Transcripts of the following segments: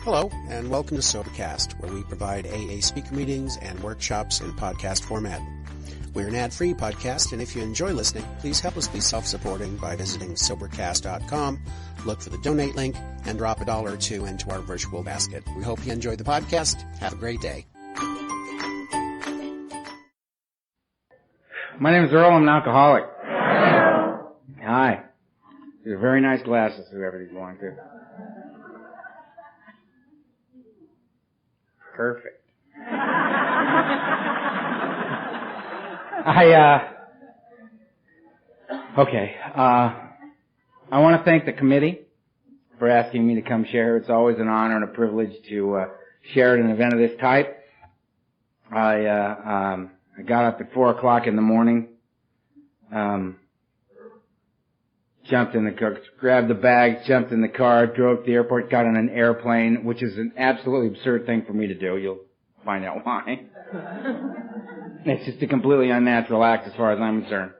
Hello, and welcome to Sobercast, where we provide AA speaker meetings and workshops in podcast format. We're an ad-free podcast, and if you enjoy listening, please help us be self-supporting by visiting Sobercast.com, look for the donate link, and drop $1 or $2 into our virtual basket. We hope you enjoy the podcast. Have a great day. My name is Earl. I'm an alcoholic. Hi. These are very nice glasses, whoever these belong to. Perfect. I want to thank the committee for asking me to come share. It's always an honor and a privilege to share at an event of this type. I got up at 4 o'clock in the morning, jumped in the car, grabbed the bags, jumped in the car, drove to the airport, got on an airplane, which is an absolutely absurd thing for me to do. You'll find out why. It's just a completely unnatural act as far as I'm concerned.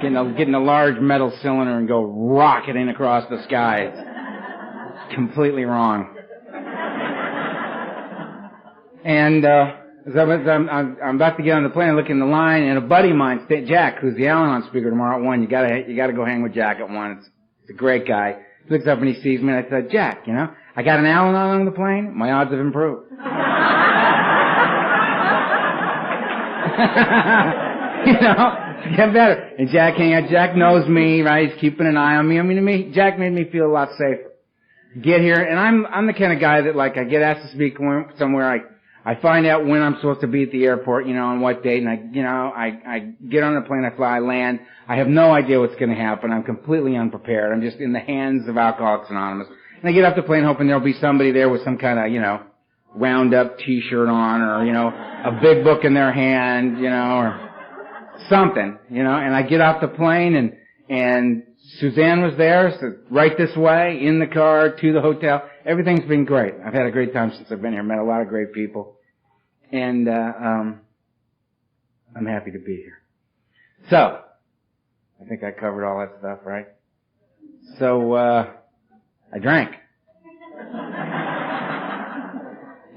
Getting a large metal cylinder and go rocketing across the sky. It's completely wrong. And I'm about to get on the plane, I look in the line, and a buddy of mine, Jack, who's the Al-Anon speaker tomorrow at 1, you gotta go hang with Jack at 1. It's a great guy. He looks up and he sees me, and I said, Jack, I got an Al-Anon on the plane, my odds have improved. It's getting better. And Jack knows me, right? He's keeping an eye on me. Jack made me feel a lot safer. Get here, and I'm the kind of guy that, like, I get asked to speak somewhere, I find out when I'm supposed to be at the airport, on what date, and I get on the plane, I fly, I land. I have no idea what's going to happen. I'm completely unprepared. I'm just in the hands of Alcoholics Anonymous. And I get off the plane hoping there'll be somebody there with some kind of, Roundup t-shirt on, or, a big book in their hand, or something, and I get off the plane, and Suzanne was there, so right this way, in the car, to the hotel. Everything's been great. I've had a great time since I've been here. Met a lot of great people. And I'm happy to be here. So, I think I covered all that stuff, right? So, I drank.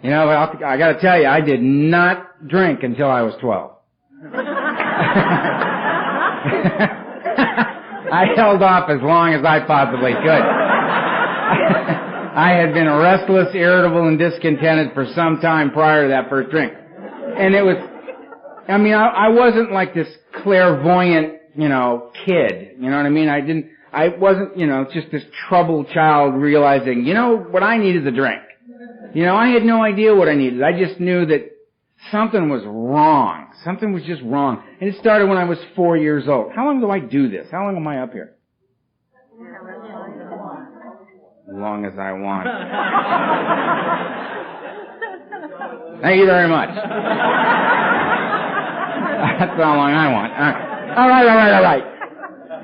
But I gotta tell you, I did not drink until I was 12. I held off as long as I possibly could. I had been restless, irritable, and discontented for some time prior to that first drink. And it was, I wasn't like this clairvoyant, kid. You know what I mean? I wasn't, just this troubled child realizing, what I need is a drink. I had no idea what I needed. I just knew that something was wrong. Something was just wrong. And it started when I was 4 years old. How long do I do this? How long am I up here? As long as I want. Thank you very much. That's how long I want. All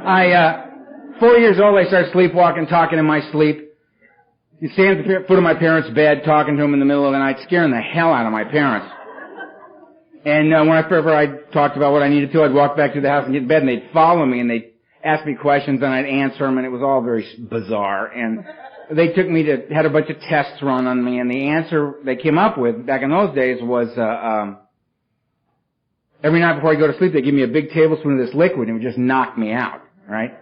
right. 4 years old, I started sleepwalking, talking in my sleep. You stand at the foot of my parents' bed, talking to them in the middle of the night, scaring the hell out of my parents. And whenever I talked about what I needed to, I'd walk back to the house and get in bed, and they'd follow me, and they'd ask me questions, and I'd answer them, and it was all very bizarre. And they took me had a bunch of tests run on me, and the answer they came up with back in those days was, every night before I go to sleep, they give me a big tablespoon of this liquid, and it would just knock me out, right?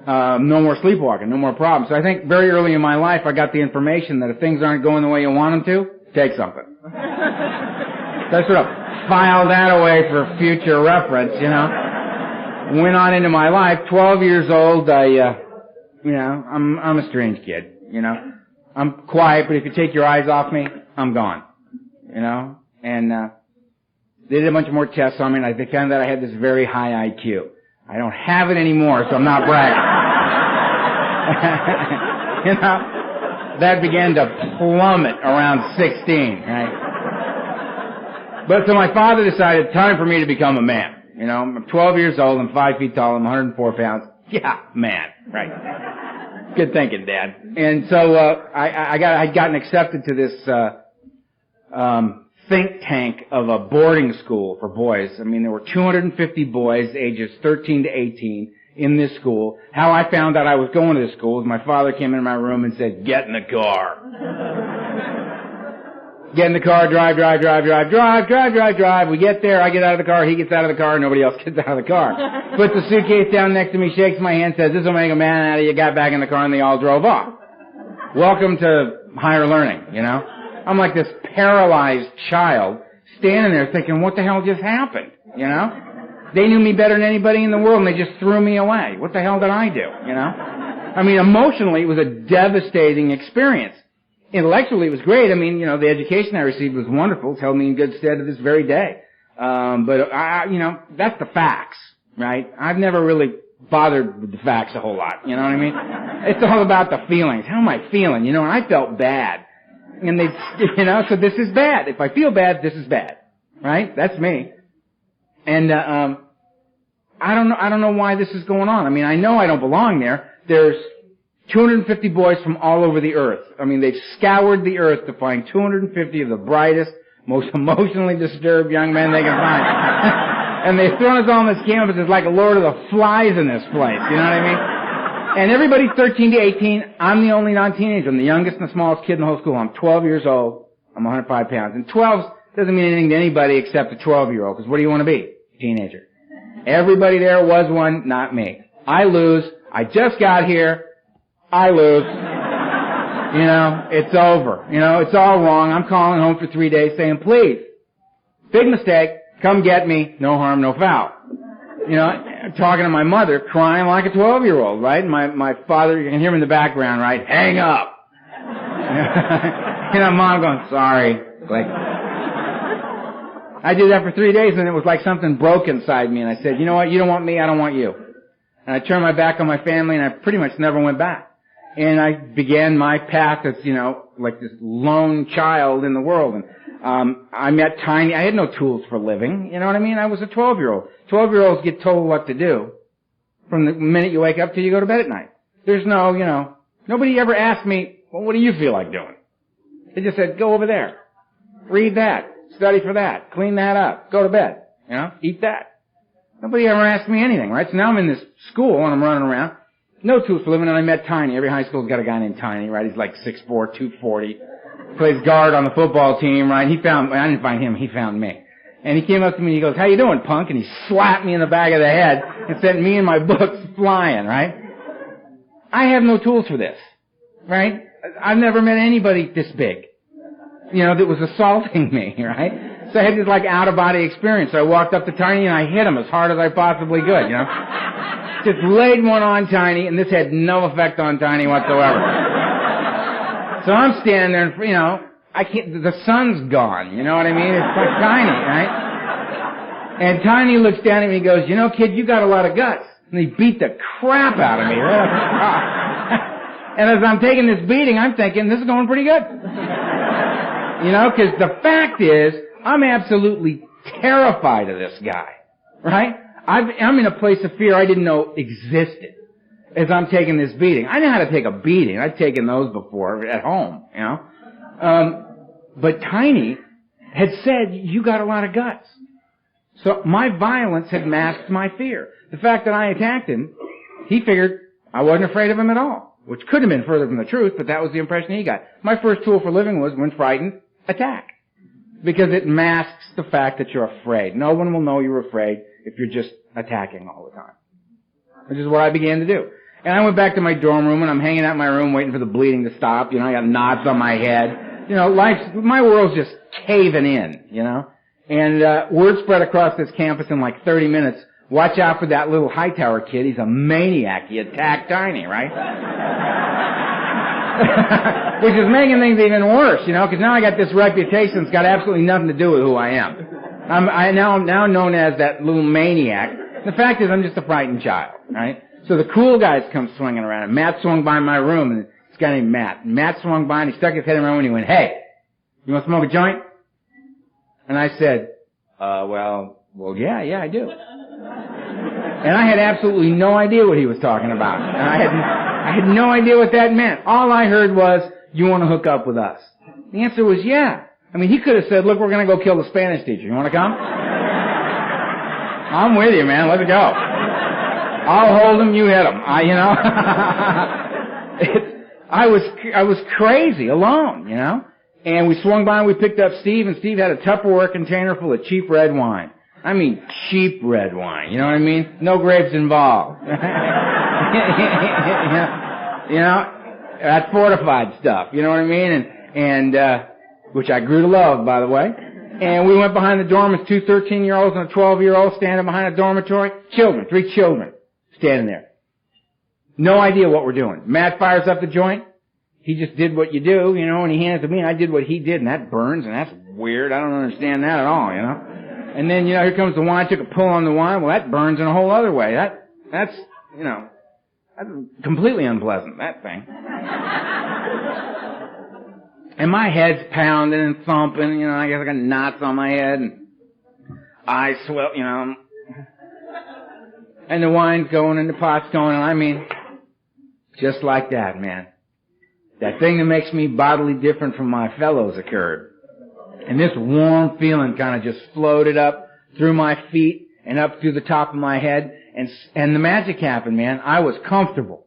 No more sleepwalking, no more problems. So I think very early in my life, I got the information that if things aren't going the way you want them to, take something. So I sort of filed that away for future reference, Went on into my life. 12 years old, I'm a strange kid, I'm quiet, but if you take your eyes off me, I'm gone, And they did a bunch of more tests on me, and they found that I had this very high IQ. I don't have it anymore, so I'm not bragging. That began to plummet around 16, right? But so my father decided, time for me to become a man. I'm 12 years old, I'm 5 feet tall, I'm 104 pounds. Yeah, man, right. Good thinking, Dad. And so, I'd gotten accepted to this, think tank of a boarding school for boys. There were 250 boys, ages 13 to 18, in this school. How I found out I was going to this school is my father came into my room and said, "Get in the car." Get in the car, drive. We get there, I get out of the car, he gets out of the car, nobody else gets out of the car. Puts the suitcase down next to me, shakes my hand, says, "This will make a man out of you," got back in the car, and they all drove off. Welcome to higher learning, you know? I'm like this paralyzed child standing there thinking, what the hell just happened, you know? They knew me better than anybody in the world, and they just threw me away. What the hell did I do, you know? I mean, emotionally, it was a devastating experience. Intellectually, it was great. I mean, you know, the education I received was wonderful. It's held me in good stead to this very day. But you know, that's the facts, right? I've never really bothered with the facts a whole lot, you know what I mean? It's all about the feelings. How am I feeling? You know, and I felt bad. And they, you know, so this is bad. If I feel bad, this is bad. Right? That's me. And, I don't know why this is going on. I mean, I know I don't belong there. There's 250 boys from all over the earth. I mean, they've scoured the earth to find 250 of the brightest, most emotionally disturbed young men they can find. And they've thrown us all on this campus. It's like a Lord of the Flies in this place. You know what I mean? And everybody's 13 to 18. I'm the only non-teenager. I'm the youngest and the smallest kid in the whole school. I'm 12 years old. I'm 105 pounds. And 12 doesn't mean anything to anybody except a 12-year-old. Because what do you want to be? Teenager. Everybody there was one, not me. I lose. I just got here. I lose. You know, it's over. You know, it's all wrong. I'm calling home for 3 days saying, please, big mistake, come get me, no harm, no foul. You know, talking to my mother, crying like a 12-year-old, right? My father, you can hear him in the background, right? Hang up. You know, Mom going, sorry. Like, I did that for 3 days, and it was like something broke inside me, and I said, you know what, you don't want me, I don't want you. And I turned my back on my family, and I pretty much never went back. And I began my path as, you know, like this lone child in the world. And I met Tiny. I had no tools for living. You know what I mean? I was a 12-year-old. 12-year-olds get told what to do from the minute you wake up till you go to bed at night. There's no, you know, nobody ever asked me, well, what do you feel like doing? They just said, go over there. Read that. Study for that. Clean that up. Go to bed. You know, eat that. Nobody ever asked me anything, right? So now I'm in this school and I'm running around. No tools for living, and I met Tiny. Every high school's got a guy named Tiny, right? He's like 6'4", 240. Plays guard on the football team, right? I didn't find him, he found me. And he came up to me and he goes, how you doing, punk? And he slapped me in the back of the head and sent me and my books flying, right? I have no tools for this, right? I've never met anybody this big, you know, that was assaulting me, right? So I had this like out-of-body experience. So I walked up to Tiny and I hit him as hard as I possibly could, you know? Just laid one on Tiny, and this had no effect on Tiny whatsoever. So I'm standing there, and, you know, I can't, the sun's gone, you know what I mean? It's like Tiny, right? And Tiny looks down at me and goes, you know, kid, you got a lot of guts. And he beat the crap out of me right off the top. And as I'm taking this beating, I'm thinking, this is going pretty good. You know, because the fact is, I'm absolutely terrified of this guy, right? I'm in a place of fear I didn't know existed as I'm taking this beating. I know how to take a beating. I've taken those before at home, you know. But Tiny had said, you got a lot of guts. So my violence had masked my fear. The fact that I attacked him, he figured I wasn't afraid of him at all, which could have been further from the truth, but that was the impression he got. My first tool for living was, when frightened, attack. Because it masks the fact that you're afraid. No one will know you're afraid if you're just attacking all the time. Which is what I began to do. And I went back to my dorm room, and I'm hanging out in my room waiting for the bleeding to stop. You know, I got knots on my head. You know, my world's just caving in, you know. And word spread across this campus in like 30 minutes. Watch out for that little Hightower kid. He's a maniac. He attacked Tiny, right? Which is making things even worse, you know, because now I got this reputation that's got absolutely nothing to do with who I am. I'm now known as that little maniac. The fact is, I'm just a frightened child, right? So the cool guys come swinging around, and Matt swung by my room, and this guy named Matt. And Matt swung by, and he stuck his head in my room, and he went, hey, you want to smoke a joint? And I said, well, yeah, I do. And I had absolutely no idea what he was talking about. And I had no idea what that meant. All I heard was, you want to hook up with us? The answer was, yeah. I mean, he could have said, look, we're going to go kill the Spanish teacher. You want to come? I'm with you, man. Let's go. I'll hold him, you hit him. I was crazy alone, you know? And we swung by and we picked up Steve, and Steve had a Tupperware container full of cheap red wine. I mean, cheap red wine. You know what I mean? No grapes involved. You know, that's fortified stuff. You know what I mean? And which I grew to love, by the way. And we went behind the dorm with 2 13-year-olds and a 12-year-old standing behind a dormitory. Children, 3 children standing there. No idea what we're doing. Matt fires up the joint. He just did what you do, you know, and he handed it to me, and I did what he did, and that burns, and that's weird. I don't understand that at all, you know. And then, you know, here comes the wine. I took a pull on the wine. Well, that burns in a whole other way. That's, you know, that's completely unpleasant, that thing. And my head's pounding and thumping, you know, I guess I got knots on my head and eyes swell, you know. And the wine's going and the pot's going, and I mean, just like that, man. That thing that makes me bodily different from my fellows occurred. And this warm feeling kind of just floated up through my feet and up through the top of my head, and the magic happened, man. I was comfortable.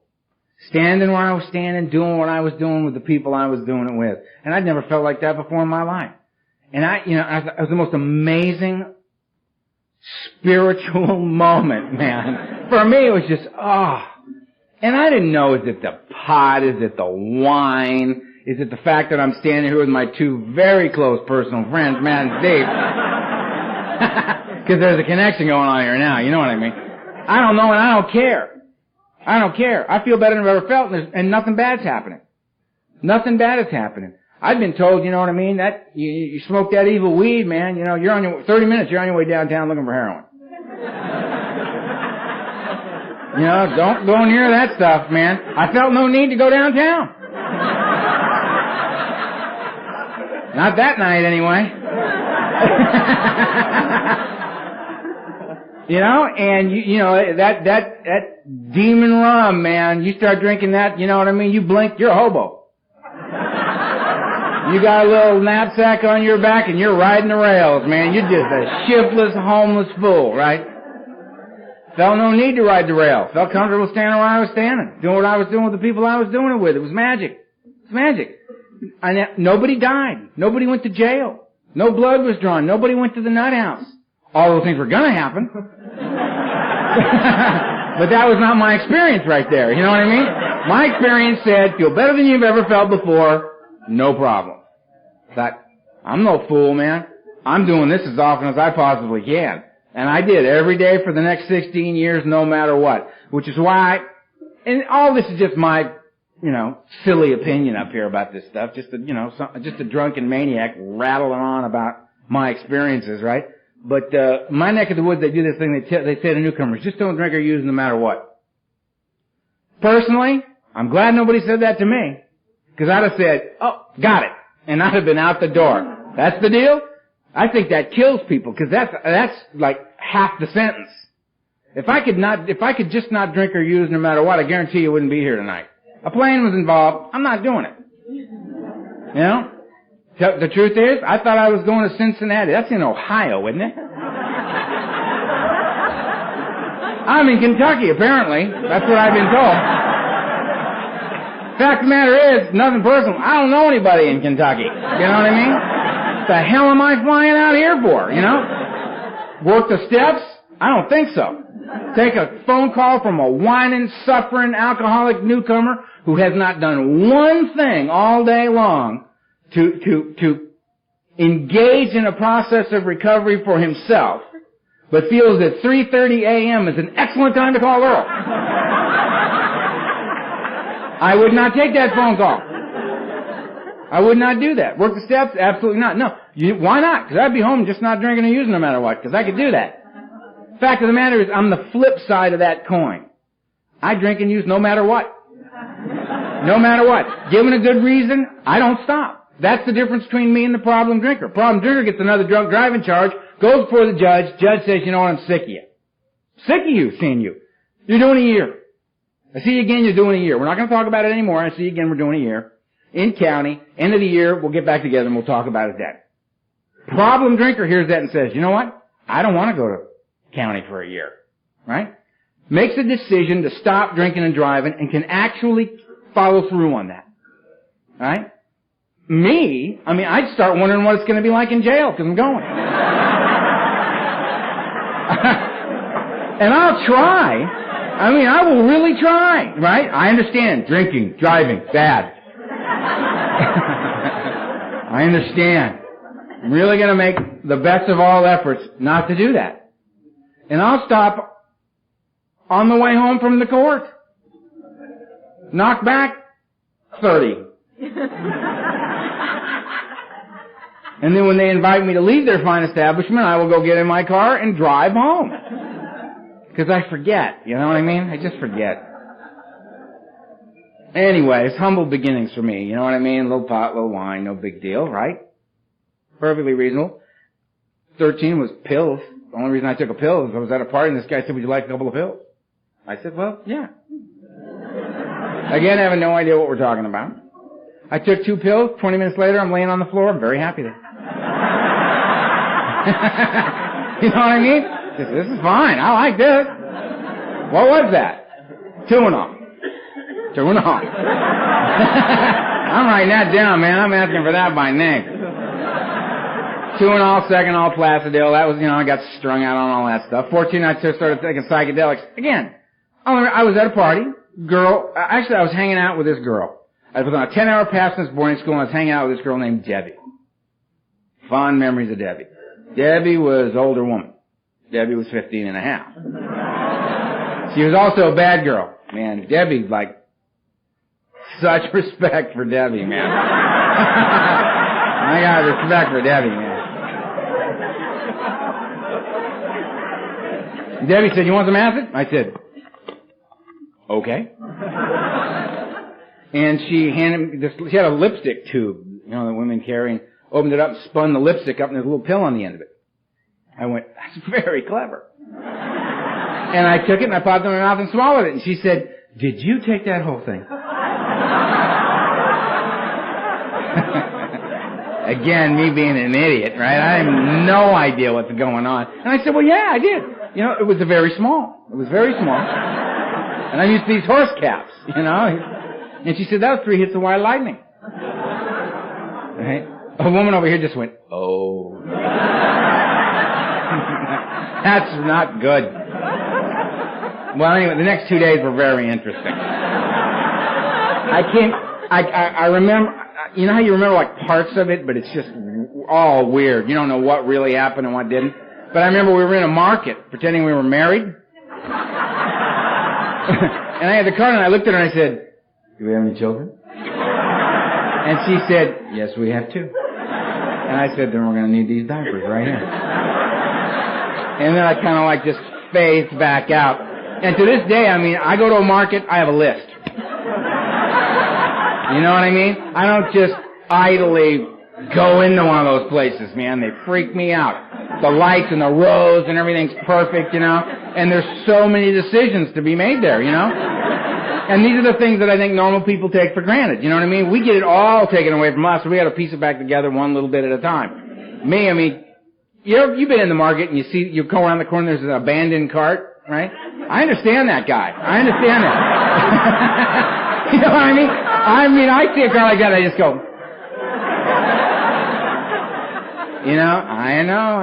Standing where I was standing, doing what I was doing with the people I was doing it with. And I'd never felt like that before in my life. And it was the most amazing spiritual moment, man. For me, it was just, And I didn't know, is it the pot? Is it the wine? Is it the fact that I'm standing here with my 2 very close personal friends, Matt and Steve? Because there's a connection going on here now, you know what I mean? I don't know, and I don't care. I don't care. I feel better than I've ever felt, and nothing bad's happening. Nothing bad is happening. I've been told, you know what I mean, that you smoke that evil weed, man, you know, you're on your 30 minutes, you're on your way downtown looking for heroin. You know, don't go near that stuff, man. I felt no need to go downtown. Not that night, anyway. You know, and you know, that demon rum, man, you start drinking that, you know what I mean, you blink, you're a hobo. You got a little knapsack on your back and you're riding the rails, man. You're just a shiftless, homeless fool, right? Felt no need to ride the rail. Felt comfortable standing where I was standing, doing what I was doing with the people I was doing it with. It was magic. It's magic. And nobody died. Nobody went to jail. No blood was drawn. Nobody went to the nut house. All those things were gonna happen. But that was not my experience right there. You know what I mean? My experience said, feel better than you've ever felt before, no problem. Thought, I'm no fool, man. I'm doing this as often as I possibly can. And I did every day for the next 16 years, no matter what. Which is why, and all this is just my, you know, silly opinion up here about this stuff. Just a drunken maniac rattling on about my experiences, right? But my neck of the woods, they do this thing. They say to newcomers, just don't drink or use no matter what. Personally, I'm glad nobody said that to me, because I'd have said, "Oh, got it," and I'd have been out the door. That's the deal. I think that kills people, because that's like half the sentence. If I could just not drink or use no matter what, I guarantee you wouldn't be here tonight. A plane was involved. I'm not doing it. You know? The truth is, I thought I was going to Cincinnati. That's in Ohio, isn't it? I'm in Kentucky, apparently. That's what I've been told. Fact of the matter is, nothing personal. I don't know anybody in Kentucky. You know what I mean? What the hell am I flying out here for, you know? Work the steps? I don't think so. Take a phone call from a whining, suffering, alcoholic newcomer who has not done one thing all day long to engage in a process of recovery for himself, but feels that 3:30 a.m. is an excellent time to call Earl. I would not take that phone call. I would not do that. Work the steps? Absolutely not. No. Why not? Because I'd be home just not drinking and using no matter what, because I could do that. Fact of the matter is, I'm the flip side of that coin. I drink and use no matter what. No matter what. Given a good reason, I don't stop. That's the difference between me and the problem drinker. Problem drinker gets another drunk driving charge, goes before the judge. Judge says, you know what, I'm sick of you. Sick of you, seeing you. You're doing a year. I see you again, you're doing a year. We're not going to talk about it anymore. I see you again, we're doing a year. In county, end of the year, we'll get back together and we'll talk about it then. Problem drinker hears that and says, you know what? I don't want to go to county for a year. Right? Makes a decision to stop drinking and driving and can actually follow through on that. Right? me, I mean, I'd start wondering what it's going to be like in jail, because I'm going. And I'll try. I mean, I will really try, right? I understand drinking, driving, bad. I understand. I'm really going to make the best of all efforts not to do that. And I'll stop on the way home from the court. Knock back 30. And then when they invite me to leave their fine establishment, I will go get in my car and drive home. Because I forget, you know what I mean? I just forget. Anyways, humble beginnings for me, you know what I mean? A little pot, a little wine, no big deal, right? Perfectly reasonable. 13 was pills. The only reason I took a pill is I was at a party and this guy said, would you like a couple of pills? I said, well, yeah. Again, having no idea what we're talking about. I took 2 pills. 20 minutes later, I'm laying on the floor. I'm very happy there. You know what I mean? This is fine. I like this. What was that? 2-1-0. 2-1-0. I'm writing that down, man. I'm asking for that by name. 2-1-0, second all Placidil. That was, you know, I got strung out on all that stuff. 14, I just started taking psychedelics. Again, I was at a party. Girl, actually, I was hanging out with this girl. I was on a 10-hour pass since boarding school, and I was hanging out with this girl named Debbie. Fond memories of Debbie. Debbie was an older woman. Debbie was 15 and a half. She was also a bad girl. Man, Debbie, like, such respect for Debbie, man. I got respect for Debbie, man. Debbie said, you want some acid? I said, okay. And she handed me this, she had a lipstick tube, you know, that women carry, and opened it up and spun the lipstick up, and there's a little pill on the end of it. I went, that's very clever. And I took it and I popped it in my mouth and swallowed it. And she said, did you take that whole thing? Again, me being an idiot, right? I have no idea what's going on. And I said, well, yeah, I did. You know, it was very small. It was very small. And I'm used to these horse caps, you know. And she said, that was 3 hits of wild lightning. Right? A woman over here just went, oh. That's not good. Well, anyway, the next 2 days were very interesting. I remember, you know how you remember like parts of it, but it's just all weird. You don't know what really happened and what didn't. But I remember we were in a market pretending we were married. And I had the card and I looked at her and I said, do we have any children? And she said, yes, we have 2. And I said, then we're going to need these diapers right here. And then I kind of like just phased back out. And to this day, I mean, I go to a market, I have a list. You know what I mean? I don't just idly go into one of those places, man. They freak me out. The lights and the rows and everything's perfect, you know? And there's so many decisions to be made there, you know? And these are the things that I think normal people take for granted, you know what I mean? We get it all taken away from us, so we got to piece it back together one little bit at a time. Me, I mean, you've been in the market and you go around the corner, there's an abandoned cart, right? I understand that guy. I understand that. You know what I mean? I see a car like that, I just go, you know, I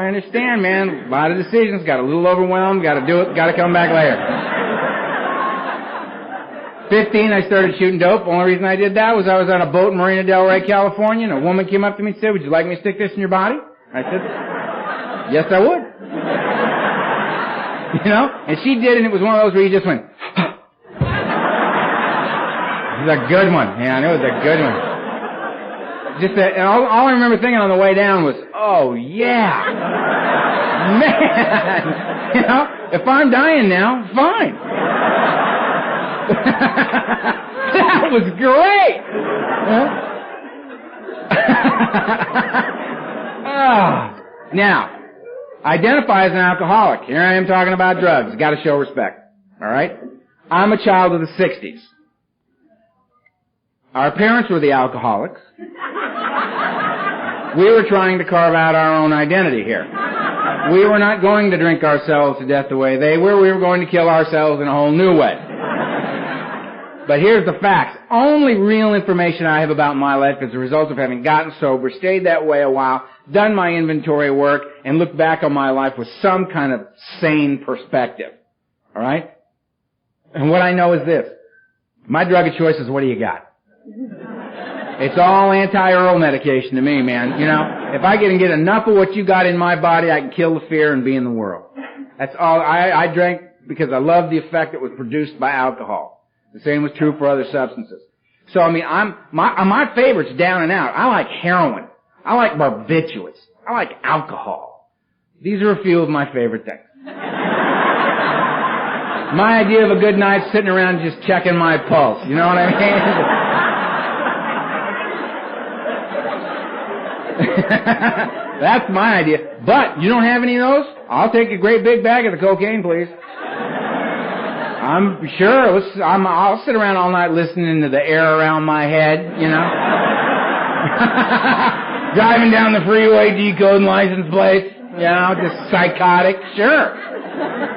understand, man. A lot of decisions, got a little overwhelmed, got to do it, got to come back later. 15, I started shooting dope. The only reason I did that was I was on a boat in Marina Del Rey, California, and a woman came up to me and said, would you like me to stick this in your body? I said, yes, I would. You know? And she did, and it was one of those where you just went, it was a good one, man. It was a good one. Just that, and all I remember thinking on the way down was, oh, yeah. Man. You know? If I'm dying now, fine. That was great. Huh? Now, identify as an alcoholic. Here I am talking about drugs. Got to show respect. All right? I'm a child of the 60s. Our parents were the alcoholics. We were trying to carve out our own identity here. We were not going to drink ourselves to death the way they were. We were going to kill ourselves in a whole new way. But here's the facts. Only real information I have about my life is the result of having gotten sober, stayed that way a while, done my inventory work, and looked back on my life with some kind of sane perspective. All right? And what I know is this. My drug of choice is, what do you got? It's all anti-Earl medication to me, man. You know, if I can get enough of what you got in my body, I can kill the fear and be in the world. That's all. I drank because I love the effect that was produced by alcohol. The same was true for other substances. So, I mean, my favorite's down and out. I like heroin. I like barbiturates. I like alcohol. These are a few of my favorite things. My idea of a good night's sitting around just checking my pulse. You know what I mean? That's my idea. But you don't have any of those? I'll take a great big bag of the cocaine, please. I'm sure. I'll sit around all night listening to the air around my head, you know. Driving down the freeway, decoding license plates, you know, just psychotic. Sure.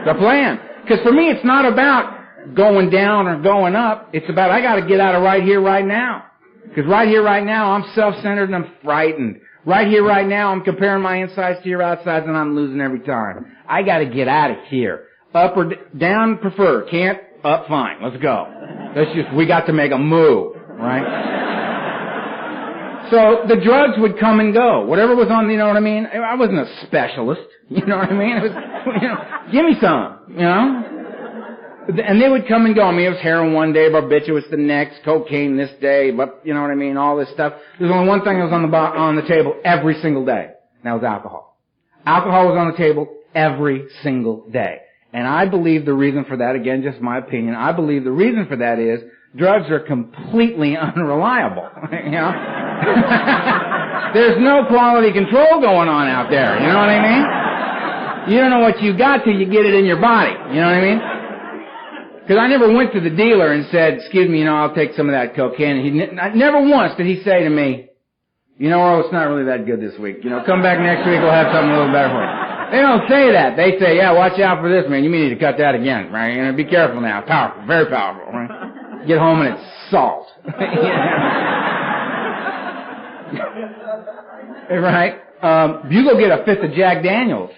The plan. Because for me, it's not about going down or going up. It's about, I got to get out of right here, right now. Because right here, right now, I'm self-centered and I'm frightened. Right here, right now, I'm comparing my insides to your outsides and I'm losing every time. I got to get out of here. Up or down, prefer. Can't? Up, fine. Let's go. We got to make a move, right? So the drugs would come and go. Whatever was on, you know what I mean? I wasn't a specialist. You know what I mean? It was, you know, give me some, you know? And they would come and go. I mean, it was heroin one day, barbiturates the next, cocaine this day, but you know what I mean? All this stuff. There's only one thing that was on the table every single day. And that was alcohol. Alcohol was on the table every single day. And I believe the reason for that, again, just my opinion, I believe the reason for that is drugs are completely unreliable. You know? There's no quality control going on out there. You know what I mean? You don't know what you got till you get it in your body. You know what I mean? Because I never went to the dealer and said, excuse me, you know, I'll take some of that cocaine. And never once did he say to me, you know, Earl, it's not really that good this week. You know, come back next week, we'll have something a little better for you. They don't say that. They say, yeah, watch out for this, man. You may need to cut that again, right? You know, be careful now. Powerful, very powerful, right? Get home and it's salt. Right? You go get a fifth of Jack Daniels.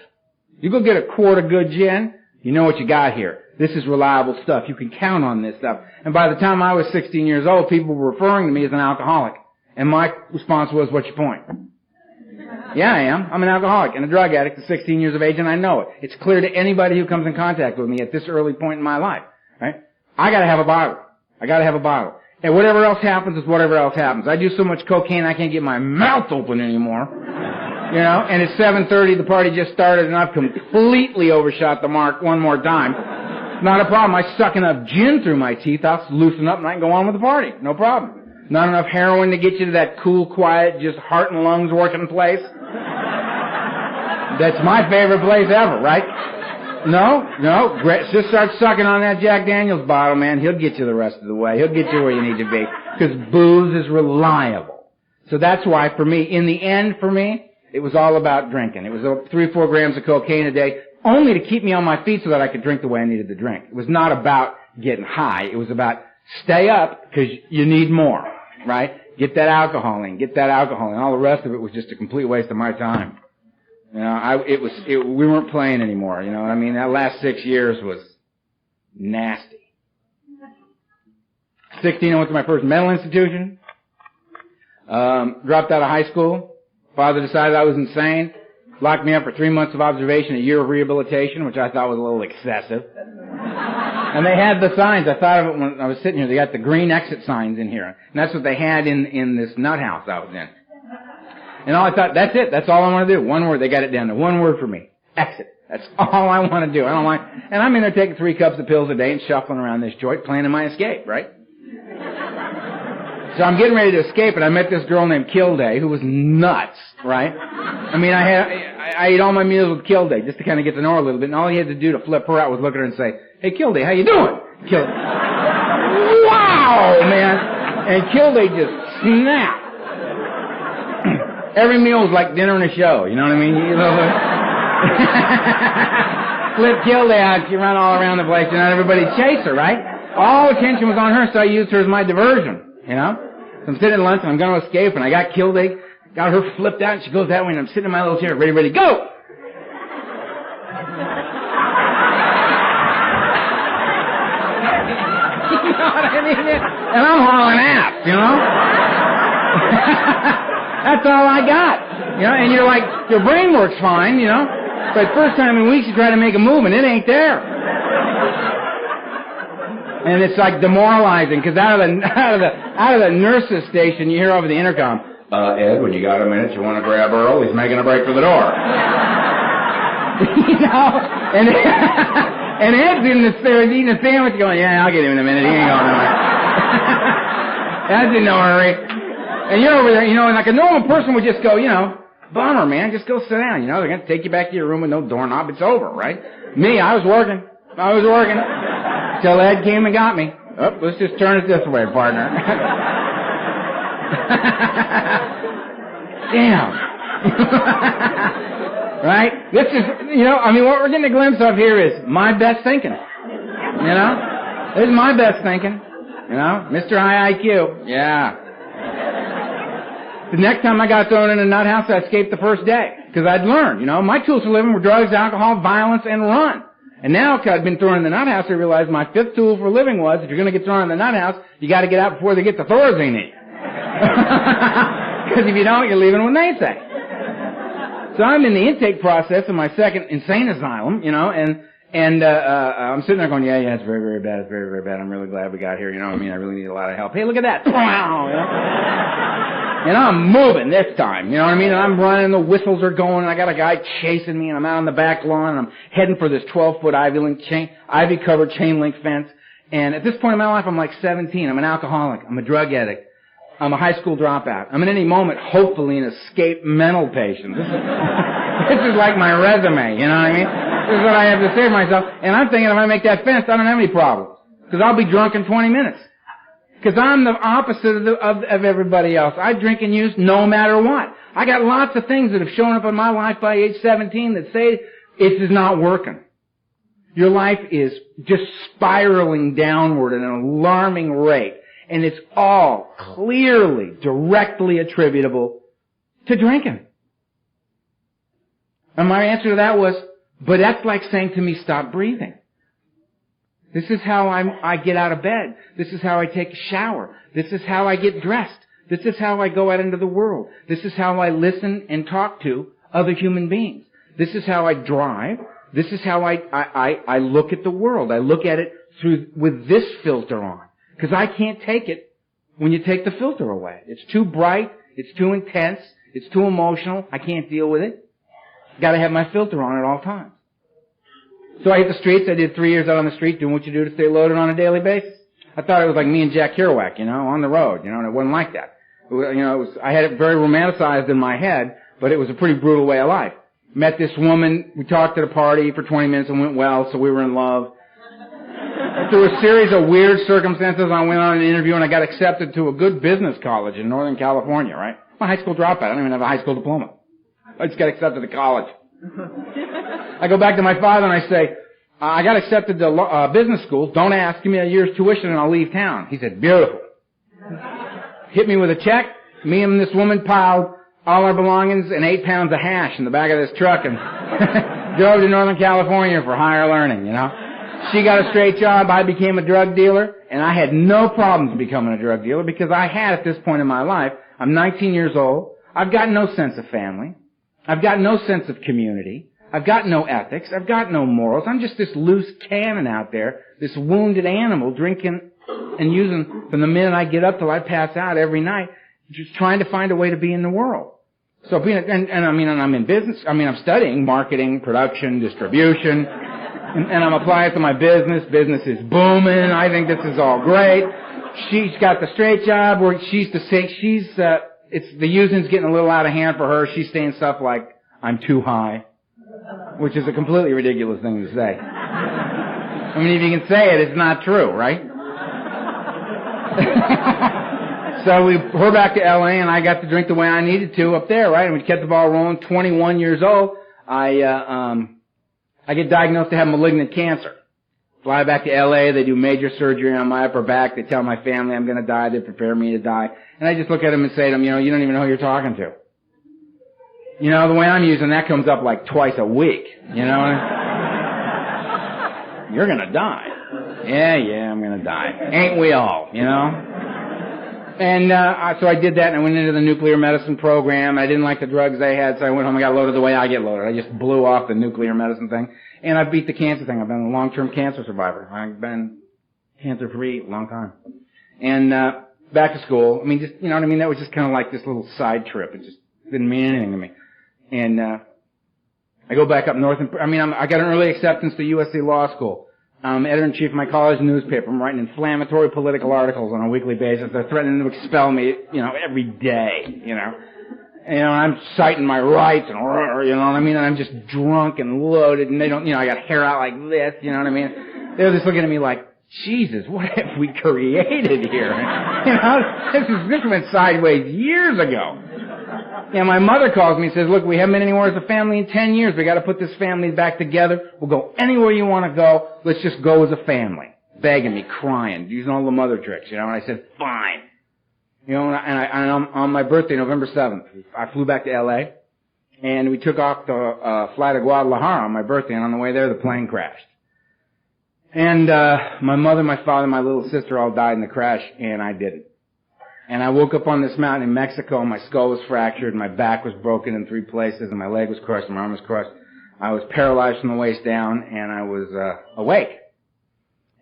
You go get a quart of good gin. You know what you got here. This is reliable stuff. You can count on this stuff. And by the time I was 16 years old, people were referring to me as an alcoholic. And my response was, what's your point? Yeah, I am. I'm an alcoholic and a drug addict at 16 years of age, and I know it. It's clear to anybody who comes in contact with me at this early point in my life. Right? I gotta have a bottle. I gotta have a bottle. And whatever else happens is whatever else happens. I do so much cocaine I can't get my mouth open anymore. You know, and it's 7:30, the party just started, and I've completely overshot the mark one more time. Not a problem. I suck enough gin through my teeth, I'll loosen up and I can go on with the party. No problem. Not enough heroin to get you to that cool, quiet, just heart and lungs working place. That's my favorite place ever, right? No. Just start sucking on that Jack Daniels bottle, man. He'll get you the rest of the way. He'll get you where you need to be. Because booze is reliable. So that's why, for me, in the end, for me, it was all about drinking. It was 3 or 4 grams of cocaine a day, only to keep me on my feet so that I could drink the way I needed to drink. It was not about getting high. It was about stay up because you need more, right? Get that alcohol in. All the rest of it was just a complete waste of my time. You know, we weren't playing anymore, you know what I mean? That last 6 years was nasty. 16, I went to my first mental institution. Dropped out of high school. Father decided I was insane. Locked me up for 3 months of observation, a year of rehabilitation, which I thought was a little excessive. And they had the signs. I thought of it when I was sitting here. They got the green exit signs in here. And that's what they had in this nut house I was in. And I thought, that's it. That's all I want to do. One word. They got it down to one word for me. Exit. That's all I want to do. I don't like, and I'm in there taking 3 cups of pills a day and shuffling around this joint, planning my escape, right? So I'm getting ready to escape, and I met this girl named Kilday, who was nuts, right? I mean, I ate all my meals with Kilday, just to kind of get to know her a little bit, and all he had to do to flip her out was look at her and say, hey, Kilday, how you doing? Kilday. Wow, man! And Kilday just snapped. Every meal was like dinner and a show, you know what I mean? Flip Kilday out, she run all around the place, and everybody chase her, right? all attention was on her, so I used her as my diversion, you know? So I'm sitting at lunch and I'm going to escape, and I got killed. They got her flipped out, and she goes that way, and I'm sitting in my little chair, ready, go! You know what I mean? And I'm hauling ass, you know? That's all I got. You know, and you're like, your brain works fine, you know? But first time in weeks you try to make a move, and it ain't there. And it's like demoralizing, because out of the nurse's station, you hear over the intercom, Ed, when you got a minute, you want to grab Earl? He's making a break for the door. You know? And Ed's in the stairs eating a sandwich going, yeah, I'll get him in a minute. He ain't going nowhere. Ed's in no hurry. And you're over there, you know, and like a normal person would just go, you know, bummer, man, just go sit down. You know, they're going to take you back to your room with no doorknob. It's over, right? Me, I was working. Till Ed came and got me. Oh, let's just turn it this way, partner. Damn. Right? This is, you know, I mean, what we're getting a glimpse of here is my best thinking. You know? This is my best thinking. You know? Mr. High IQ. Yeah. The next time I got thrown in a nut house, I escaped the first day. Because I'd learned, you know, my tools for living were drugs, alcohol, violence, and run. And now, because I'd been thrown in the nut house, I realized my fifth tool for living was, if you're going to get thrown in the nut house, you got to get out before they get the Thorazine. Because if you don't, you're leaving when they say. So I'm in the intake process of my second insane asylum, you know, and I'm sitting there going, yeah, it's very, very bad, it's very, very bad. I'm really glad we got here, you know what I mean? I really need a lot of help. Hey, look at that. You know? And I'm moving this time, you know what I mean? And I'm running, the whistles are going, and I got a guy chasing me, and I'm out on the back lawn, and I'm heading for this 12-foot ivy-covered chain link fence. And at this point in my life, I'm like 17. I'm an alcoholic. I'm a drug addict. I'm a high school dropout. I'm at any moment, hopefully, an escaped mental patient. This is like my resume, you know what I mean? This is what I have to say to myself. And I'm thinking if I make that fence, I don't have any problems. Because I'll be drunk in 20 minutes. Because I'm the opposite of everybody else. I drink and use no matter what. I got lots of things that have shown up in my life by age 17 that say it is not working. Your life is just spiraling downward at an alarming rate. And it's all clearly, directly attributable to drinking. And my answer to that was, but that's like saying to me, stop breathing. This is how I get out of bed. This is how I take a shower. This is how I get dressed. This is how I go out into the world. This is how I listen and talk to other human beings. This is how I drive. This is how I look at the world. I look at it with this filter on. Because I can't take it when you take the filter away. It's too bright. It's too intense. It's too emotional. I can't deal with it. Got to have my filter on at all times. So I hit the streets. I did 3 years out on the street doing what you do to stay loaded on a daily basis. I thought it was like me and Jack Kerouac, you know, on the road, you know, and it wasn't like that. I had it very romanticized in my head, but it was a pretty brutal way of life. Met this woman. We talked at a party for 20 minutes and went well, so we were in love. Through a series of weird circumstances, I went on an interview and I got accepted to a good business college in Northern California, right? I'm a high school dropout. I don't even have a high school diploma. I just got accepted to college. I go back to my father and I say, I got accepted to business school. Don't ask. Give me a year's tuition and I'll leave town. He said, beautiful. Hit me with a check. Me and this woman piled all our belongings and 8 pounds of hash in the back of this truck and drove to Northern California for higher learning, you know. She got a straight job. I became a drug dealer, and I had no problems becoming a drug dealer because I had, at this point in my life, I'm 19 years old. I've got no sense of family. I've got no sense of community. I've got no ethics. I've got no morals. I'm just this loose cannon out there, this wounded animal drinking and using from the minute I get up till I pass out every night, just trying to find a way to be in the world. So being, and I'm in business. I'm studying marketing, production, distribution. And I'm applying it to my business. Business is booming. I think this is all great. She's got the straight job where she's the using's getting a little out of hand for her. She's saying stuff like, I'm too high, which is a completely ridiculous thing to say. I mean, if you can say it, it's not true, right? So her back to L.A. and I got to drink the way I needed to up there, right? And we kept the ball rolling. 21 years old. I get diagnosed to have malignant cancer. Fly back to L.A., they do major surgery on my upper back, they tell my family I'm gonna die, they prepare me to die. And I just look at them and say to them, you know, you don't even know who you're talking to. You know, the way I'm using that comes up like twice a week, you know? You're gonna die. Yeah, I'm gonna die. Ain't we all, you know? And so I did that, and I went into the nuclear medicine program. I didn't like the drugs they had, so I went home and got loaded the way I get loaded. I just blew off the nuclear medicine thing. And I beat the cancer thing. I've been a long-term cancer survivor. I've been cancer-free a long time. And back to school. I mean, just, you know what I mean? That was just kind of like this little side trip. It just didn't mean anything to me. And I go back up north, and I got an early acceptance to USC Law School. I'm editor-in-chief of my college newspaper. I'm writing inflammatory political articles on a weekly basis. They're threatening to expel me, you know, every day, you know. And I'm citing my rights and, you know what I mean, and I'm just drunk and loaded, and they don't, you know, I got hair out like this, you know what I mean. They're just looking at me like, Jesus, what have we created here? You know, this went sideways years ago. And my mother calls me and says, look, we haven't been anywhere as a family in 10 years. We got to put this family back together. We'll go anywhere you want to go. Let's just go as a family. Begging me, crying, using all the mother tricks, you know. And I said, fine. You know, and on my birthday, November 7th, I flew back to L.A., and we took off to fly to Guadalajara on my birthday, and on the way there, the plane crashed. And my mother, my father, my little sister all died in the crash, and I didn't. And I woke up on this mountain in Mexico, and my skull was fractured, and my back was broken in 3 places, and my leg was crushed, and my arm was crushed. I was paralyzed from the waist down, and I was awake.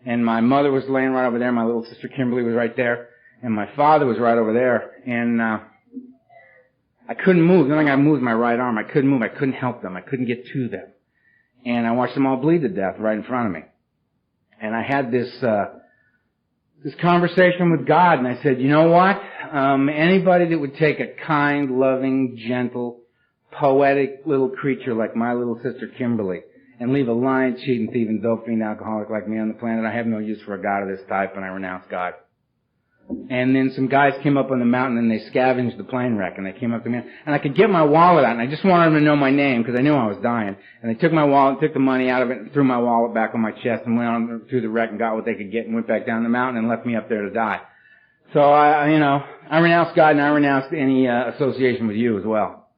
And my mother was laying right over there, my little sister Kimberly was right there, and my father was right over there, and I couldn't move. The only thing I moved was my right arm. I couldn't move. I couldn't help them. I couldn't get to them. And I watched them all bleed to death right in front of me. And I had this conversation with God, and I said, you know what? Anybody that would take a kind, loving, gentle, poetic little creature like my little sister Kimberly and leave a lying, cheating, thieving, dope fiend alcoholic like me on the planet, I have no use for a God of this type, and I renounce God. And then some guys came up on the mountain and they scavenged the plane wreck, and they came up to me, and I could get my wallet out, and I just wanted them to know my name because I knew I was dying. And they took my wallet, took the money out of it, and threw my wallet back on my chest, and went on through the wreck and got what they could get, and went back down the mountain and left me up there to die. So I renounced God, and I renounced any association with you as well.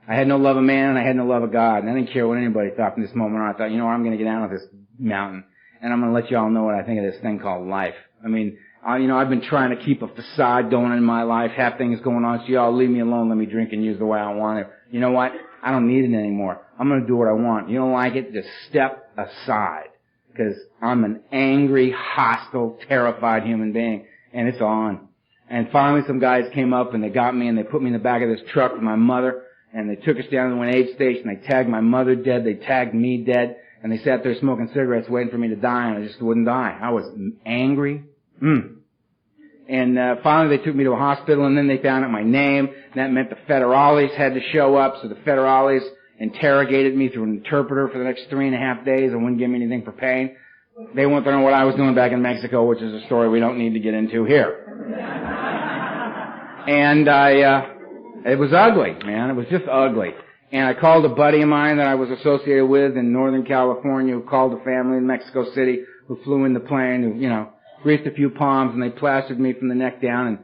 I had no love of man, and I had no love of God, and I didn't care what anybody thought from this moment on. I thought, you know what, I'm going to get down with this mountain, and I'm going to let you all know what I think of this thing called life. I mean, I've been trying to keep a facade going in my life, have things going on, so y'all leave me alone, let me drink and use the way I want it. You know what? I don't need it anymore. I'm going to do what I want. You don't like it? Just step aside. Because I'm an angry, hostile, terrified human being. And it's on. And finally some guys came up and they got me and they put me in the back of this truck with my mother. And they took us down to an aid station. They tagged my mother dead. They tagged me dead. And they sat there smoking cigarettes waiting for me to die. And I just wouldn't die. I was angry. And finally they took me to a hospital, and then they found out my name, and that meant the federales had to show up, so the federales interrogated me through an interpreter for the next 3.5 days and wouldn't give me anything for pain. They wanted to know what I was doing back in Mexico, which is a story we don't need to get into here. And it was ugly, man. It was just ugly. And I called a buddy of mine that I was associated with in Northern California who called a family in Mexico City who flew in the plane, who, you know, greased a few palms, and they plastered me from the neck down and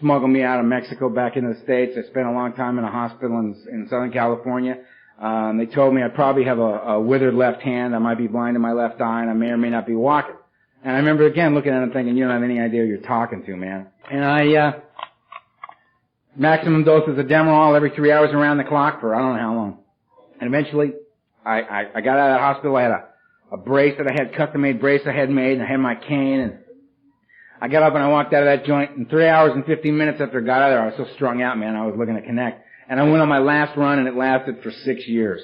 smuggled me out of Mexico back into the States. I spent a long time in a hospital in Southern California. They told me I probably have a withered left hand. I might be blind in my left eye, and I may or may not be walking. And I remember, again, looking at him thinking, you don't have any idea who you're talking to, man. And maximum doses of Demerol every 3 hours around the clock for I don't know how long. And eventually, I got out of the hospital. I had a brace that I had, custom-made brace I had made, and I had my cane, and I got up and I walked out of that joint, and 3 hours and 15 minutes after I got out of there, I was so strung out, man, I was looking to connect. And I went on my last run, and it lasted for 6 years.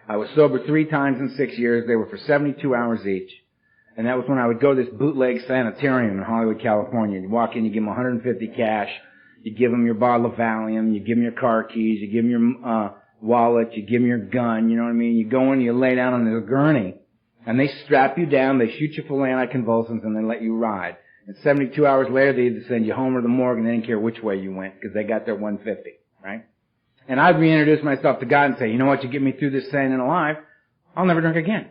I was sober 3 times in 6 years. They were for 72 hours each. And that was when I would go to this bootleg sanitarium in Hollywood, California. You walk in, you give them $150 cash, you give them your bottle of Valium, you give them your car keys, you give them your wallet, you give them your gun, you know what I mean? You go in, you lay down on the gurney, and they strap you down, they shoot you full of anticonvulsants, and they let you ride. And 72 hours later, they either send you home or the morgue, and they didn't care which way you went, because they got their 150, right? And I'd reintroduce myself to God and say, you know what, you get me through this sane and alive, I'll never drink again.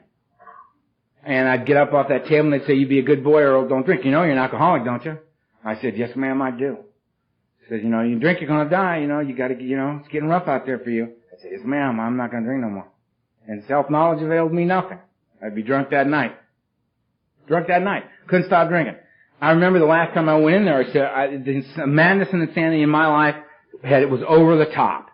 And I'd get up off that table and they'd say, you be a good boy or don't drink. You know you're an alcoholic, don't you? I said, yes ma'am, I do. She said, you know, you drink, you're gonna die, you know, you gotta, you know, it's getting rough out there for you. I said, yes ma'am, I'm not gonna drink no more. And self-knowledge availed me nothing. I'd be drunk that night. Drunk that night. Couldn't stop drinking. I remember the last time I went in there, I said, the madness and insanity in my life it was over the top.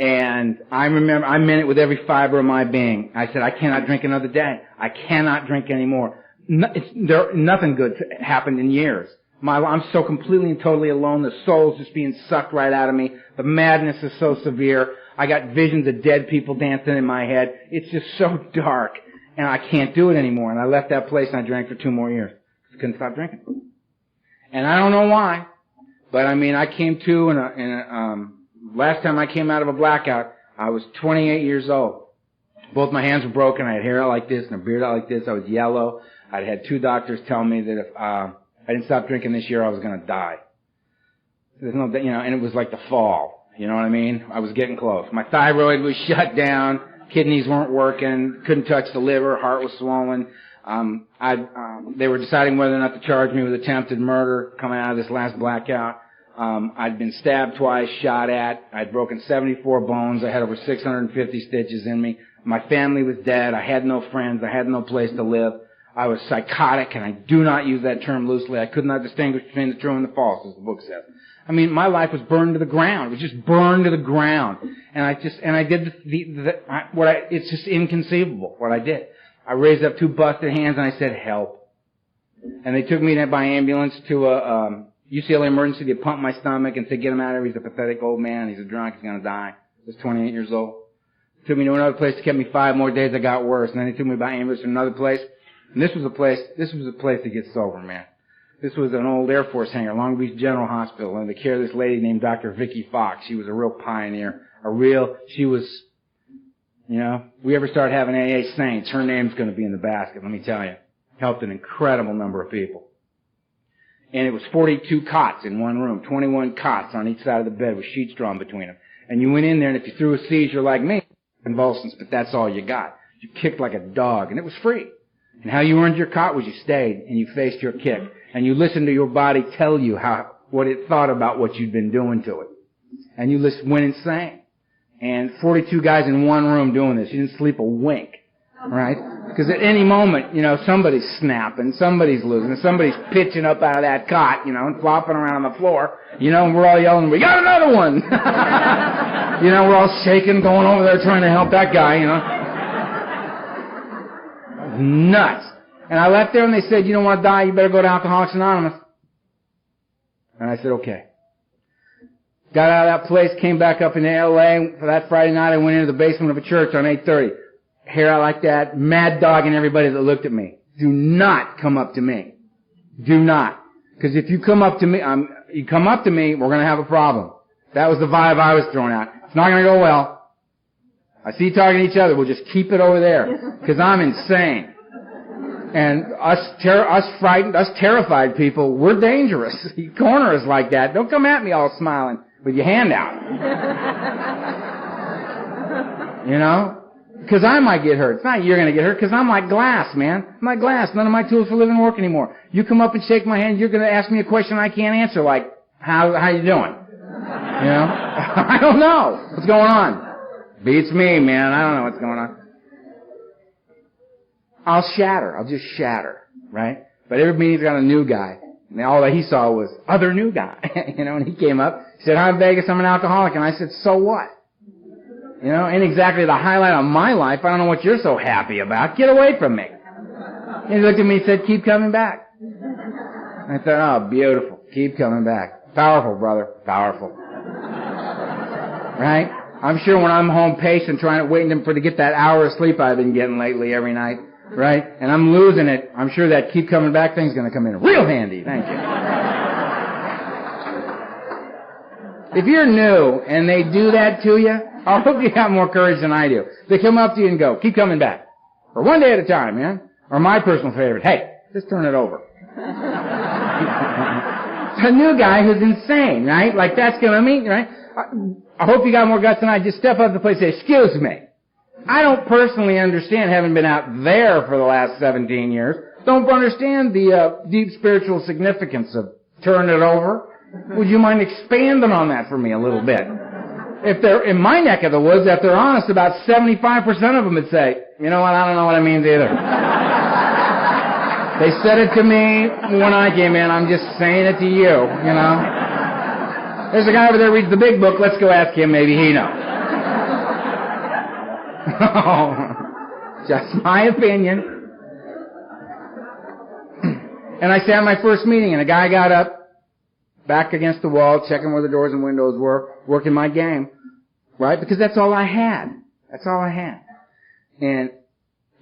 And I remember, I meant it with every fiber of my being. I said, I cannot drink another day. I cannot drink anymore. Nothing good happened in years. I'm so completely and totally alone. The soul's just being sucked right out of me. The madness is so severe. I got visions of dead people dancing in my head. It's just so dark. And I can't do it anymore. And I left that place and I drank for 2 more years. Couldn't stop drinking. And I don't know why. But I mean, I came to last time I came out of a blackout, I was 28 years old. Both my hands were broken. I had hair out like this and a beard out like this. I was yellow. I'd had 2 doctors tell me that if I didn't stop drinking this year, I was going to die. There's no, you know, and it was like the fall. You know what I mean? I was getting close. My thyroid was shut down. Kidneys weren't working. Couldn't touch the liver. Heart was swollen. They were deciding whether or not to charge me with attempted murder coming out of this last blackout. I'd been stabbed twice, shot at. I'd broken 74 bones. I had over 650 stitches in me. My family was dead. I had no friends. I had no place to live. I was psychotic, and I do not use that term loosely. I could not distinguish between the true and the false, as the book says. I mean, my life was burned to the ground. It was just burned to the ground. And I did it's just inconceivable what I did. I raised up 2 busted hands and I said, help. And they took me by ambulance to a UCLA emergency. They pumped my stomach and said, get him out of here. He's a pathetic old man. He's a drunk. He's going to die. I was 28 years old. Took me to another place. They kept me 5 more days. I got worse. And then they took me by ambulance to another place. And this was a place to get sober, man. This was an old Air Force hangar, Long Beach General Hospital, under the care of this lady named Dr. Vicki Fox. She was a real pioneer. She was, you know, we ever start having AA saints, her name's going to be in the basket, let me tell you. Helped an incredible number of people. And it was 42 cots in one room, 21 cots on each side of the bed with sheets drawn between them. And you went in there, and if you threw a seizure like me, convulsions, but that's all you got. You kicked like a dog, and it was free. And how you earned your cot was you stayed, and you faced your kick. And you listened to your body tell you what it thought about what you'd been doing to it. And you went insane. And 42 guys in one room doing this. You didn't sleep a wink. Right? Because at any moment, you know, somebody's snapping, somebody's losing, somebody's pitching up out of that cot, you know, and flopping around on the floor, you know, and we're all yelling, we got another one! You know, we're all shaking, going over there trying to help that guy, you know. Nuts. And I left there and they said, you don't want to die, you better go to Alcoholics Anonymous. And I said, okay. Got out of that place, came back up into L.A. For that Friday night, I went into the basement of a church on 8:30. Hair out like that, mad dogging everybody that looked at me. Do not come up to me. Do not. Because if you come up to me, we're going to have a problem. That was the vibe I was throwing out. It's not going to go well. I see you talking to each other. We'll just keep it over there. Because I'm insane. And us terrified people, we're dangerous. You corner us like that. Don't come at me all smiling with your hand out. You know? Because I might get hurt. It's not you're going to get hurt, because I'm like glass, man. I'm like glass. None of my tools for living work anymore. You come up and shake my hand, you're going to ask me a question I can't answer, like, how you doing? You know? I don't know. What's going on? Beats me, man. I don't know what's going on. I'll just shatter, right? But every meeting's got a new guy. And all that he saw was other new guy. You know, and he came up, he said, I'm Vegas, I'm an alcoholic. And I said, so what? You know, ain't exactly the highlight of my life. I don't know what you're so happy about. Get away from me. And he looked at me and said, keep coming back. I thought, oh, beautiful. Keep coming back. Powerful, brother. Powerful. Right? I'm sure when I'm home pacing, waiting to get that hour of sleep I've been getting lately every night, right? And I'm losing it. I'm sure that keep coming back thing's going to come in real handy. Thank you. If you're new and they do that to you, I hope you have more courage than I do. They come up to you and go, keep coming back. For one day at a time, man. Or my personal favorite, hey, just turn it over. It's a new guy who's insane, right? Like that's going to mean, right? I hope you got more guts than I. Just step up to the place and say, excuse me. I don't personally understand, having been out there for the last 17 years, don't understand the deep spiritual significance of turn it over. Would you mind expanding on that for me a little bit? If they're in my neck of the woods, if they're honest, about 75% of them would say, you know what, I don't know what it means either. They said it to me when I came in, I'm just saying it to you, you know. There's a guy over there who reads the big book, let's go ask him, maybe he knows. Just my opinion. And I sat in my first meeting, and a guy got up, back against the wall, checking where the doors and windows were, working my game, right? Because that's all I had. That's all I had. And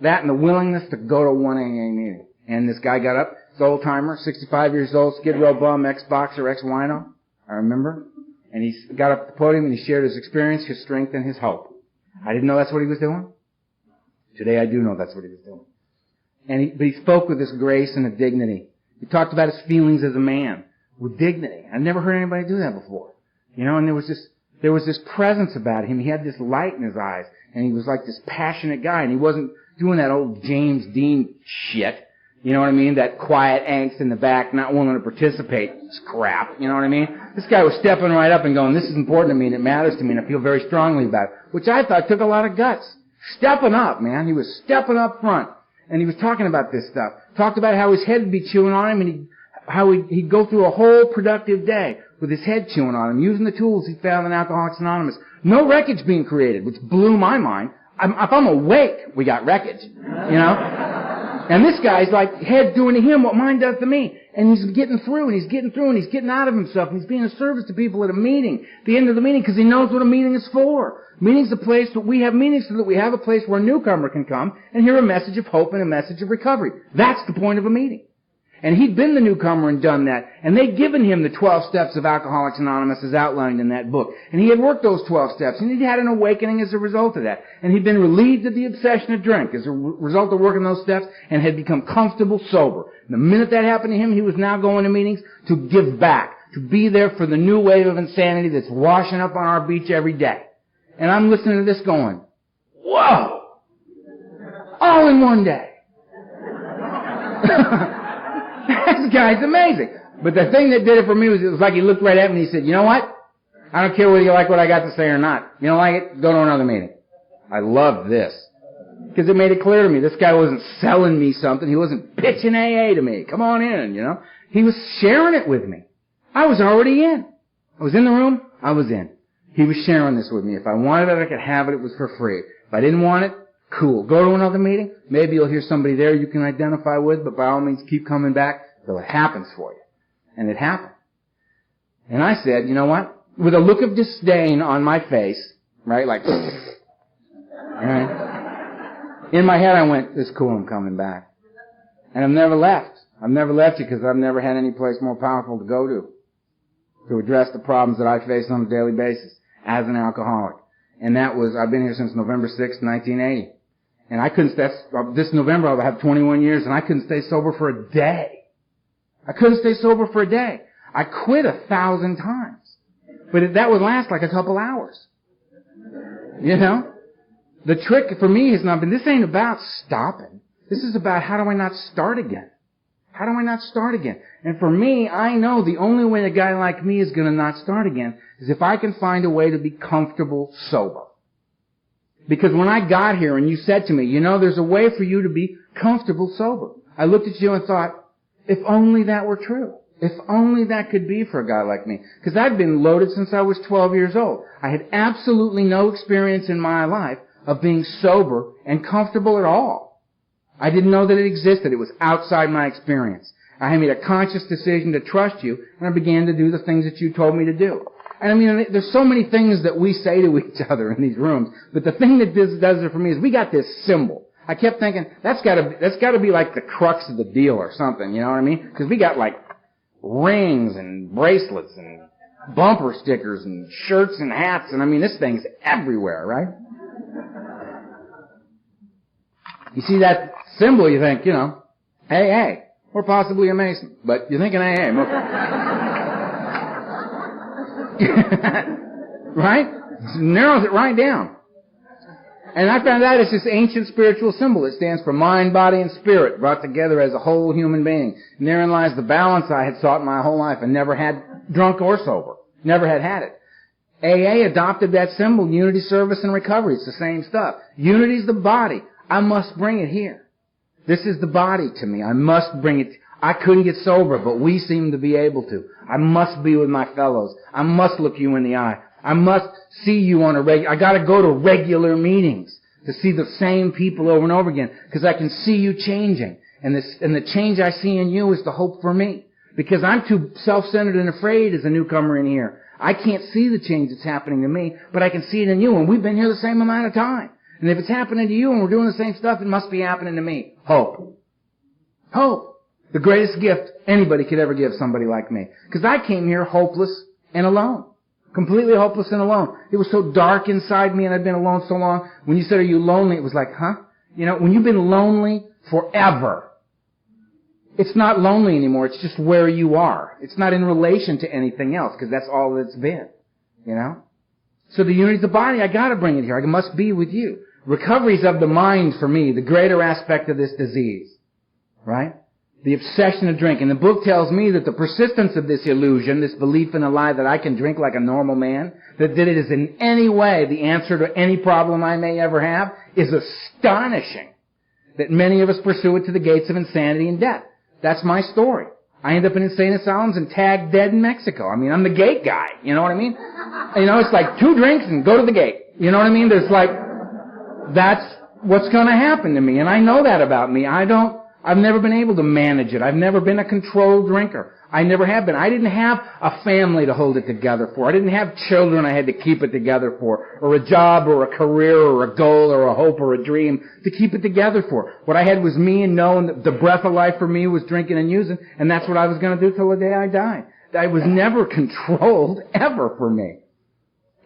that and the willingness to go to one AA meeting. And this guy got up, he's an old-timer, 65 years old, skid row bum, ex-boxer, ex-wino, I remember. And he got up at the podium and he shared his experience, his strength, and his hope. I didn't know that's what he was doing. Today I do know that's what he was doing. But he spoke with this grace and a dignity. He talked about his feelings as a man with dignity. I've never heard anybody do that before. You know, and there was this presence about him. He had this light in his eyes, and he was like this passionate guy, and he wasn't doing that old James Dean shit. You know what I mean? That quiet angst in the back, not willing to participate. It's crap. You know what I mean? This guy was stepping right up and going, this is important to me and it matters to me and I feel very strongly about it. Which I thought took a lot of guts. Stepping up, man. He was stepping up front. And he was talking about this stuff. Talked about how his head would be chewing on him and how he'd go through a whole productive day with his head chewing on him, using the tools he found in Alcoholics Anonymous. No wreckage being created, which blew my mind. If I'm awake, we got wreckage. You know? And this guy's like head doing to him what mine does to me. And he's getting through, and he's getting through, and he's getting out of himself, and he's being of service to people at a meeting, the end of the meeting, because he knows what a meeting is for. Meeting's a place that we have meetings so that we have a place where a newcomer can come and hear a message of hope and a message of recovery. That's the point of a meeting. And he'd been the newcomer and done that. And they'd given him the 12 steps of Alcoholics Anonymous as outlined in that book. And he had worked those 12 steps. And he'd had an awakening as a result of that. And he'd been relieved of the obsession to drink as a result of working those steps and had become comfortable sober. And the minute that happened to him, he was now going to meetings to give back, to be there for the new wave of insanity that's washing up on our beach every day. And I'm listening to this going, whoa! All in one day. This guy's amazing. But the thing that did it for me was it was like he looked right at me and he said, you know what? I don't care whether you like what I got to say or not. You don't like it? Go to another meeting. I love this. Because it made it clear to me. This guy wasn't selling me something. He wasn't pitching AA to me. Come on in, you know. He was sharing it with me. I was already in. I was in the room. I was in. He was sharing this with me. If I wanted it, I could have it. It was for free. If I didn't want it, cool. Go to another meeting. Maybe you'll hear somebody there you can identify with, but by all means keep coming back till it happens for you. And it happened. And I said, you know what? With a look of disdain on my face, right, like, right? In my head I went, it's cool, I'm coming back. And I've never left. I've never left you because I've never had any place more powerful to go to address the problems that I face on a daily basis as an alcoholic. And that was, I've been here since November 6th, 1980. And I couldn't stay, this November I'll have 21 years, and I couldn't stay sober for a day. I couldn't stay sober for a day. I quit 1,000 times. But that would last like a couple hours. You know? The trick for me has not been, this ain't about stopping. This is about how do I not start again? How do I not start again? And for me, I know the only way a guy like me is going to not start again is if I can find a way to be comfortable sober. Because when I got here and you said to me, you know, there's a way for you to be comfortable sober, I looked at you and thought, if only that were true. If only that could be for a guy like me. Because I'd been loaded since I was 12 years old. I had absolutely no experience in my life of being sober and comfortable at all. I didn't know that it existed. It was outside my experience. I had made a conscious decision to trust you, and I began to do the things that you told me to do. And I mean, there's so many things that we say to each other in these rooms, but the thing that this does it for me is we got this symbol. I kept thinking, that's gotta be like the crux of the deal or something, you know what I mean? Because we got like rings and bracelets and bumper stickers and shirts and hats, and I mean, this thing's everywhere, right? You see that symbol, you think, you know, AA, or possibly a Mason, but you're thinking AA, right? Narrows it right down. And I found out it's this ancient spiritual symbol. It stands for mind, body, and spirit, brought together as a whole human being. And therein lies the balance I had sought my whole life and never had, drunk or sober. Never had it. AA adopted that symbol, unity, service, and recovery. It's the same stuff. Unity's the body. I must bring it here. This is the body to me. I must bring it. I couldn't get sober, but we seem to be able to. I must be with my fellows. I must look you in the eye. I must see you on a regular. I got to go to regular meetings to see the same people over and over again because I can see you changing, and the change I see in you is the hope for me because I'm too self-centered and afraid as a newcomer in here. I can't see the change that's happening to me, but I can see it in you, and we've been here the same amount of time. And if it's happening to you and we're doing the same stuff, it must be happening to me. Hope. Hope. The greatest gift anybody could ever give somebody like me. Because I came here hopeless and alone. Completely hopeless and alone. It was so dark inside me and I'd been alone so long. When you said, are you lonely? It was like, huh? You know, when you've been lonely forever, it's not lonely anymore. It's just where you are. It's not in relation to anything else because that's all it's been. You know? So the unity of the body, I gotta bring it here. I must be with you. Recovery's of the mind for me, the greater aspect of this disease. Right? The obsession of drink. And the book tells me that the persistence of this illusion, this belief in a lie that I can drink like a normal man, that it is in any way the answer to any problem I may ever have, is astonishing. That many of us pursue it to the gates of insanity and death. That's my story. I end up in insane asylums and tagged dead in Mexico. I mean, I'm the gate guy. You know what I mean? You know, it's like 2 drinks and go to the gate. You know what I mean? There's like, that's what's going to happen to me. And I know that about me. I've never been able to manage it. I've never been a controlled drinker. I never have been. I didn't have a family to hold it together for. I didn't have children I had to keep it together for, or a job or a career or a goal or a hope or a dream to keep it together for. What I had was me and knowing that the breath of life for me was drinking and using, and that's what I was going to do till the day I died. I was never controlled, ever, for me.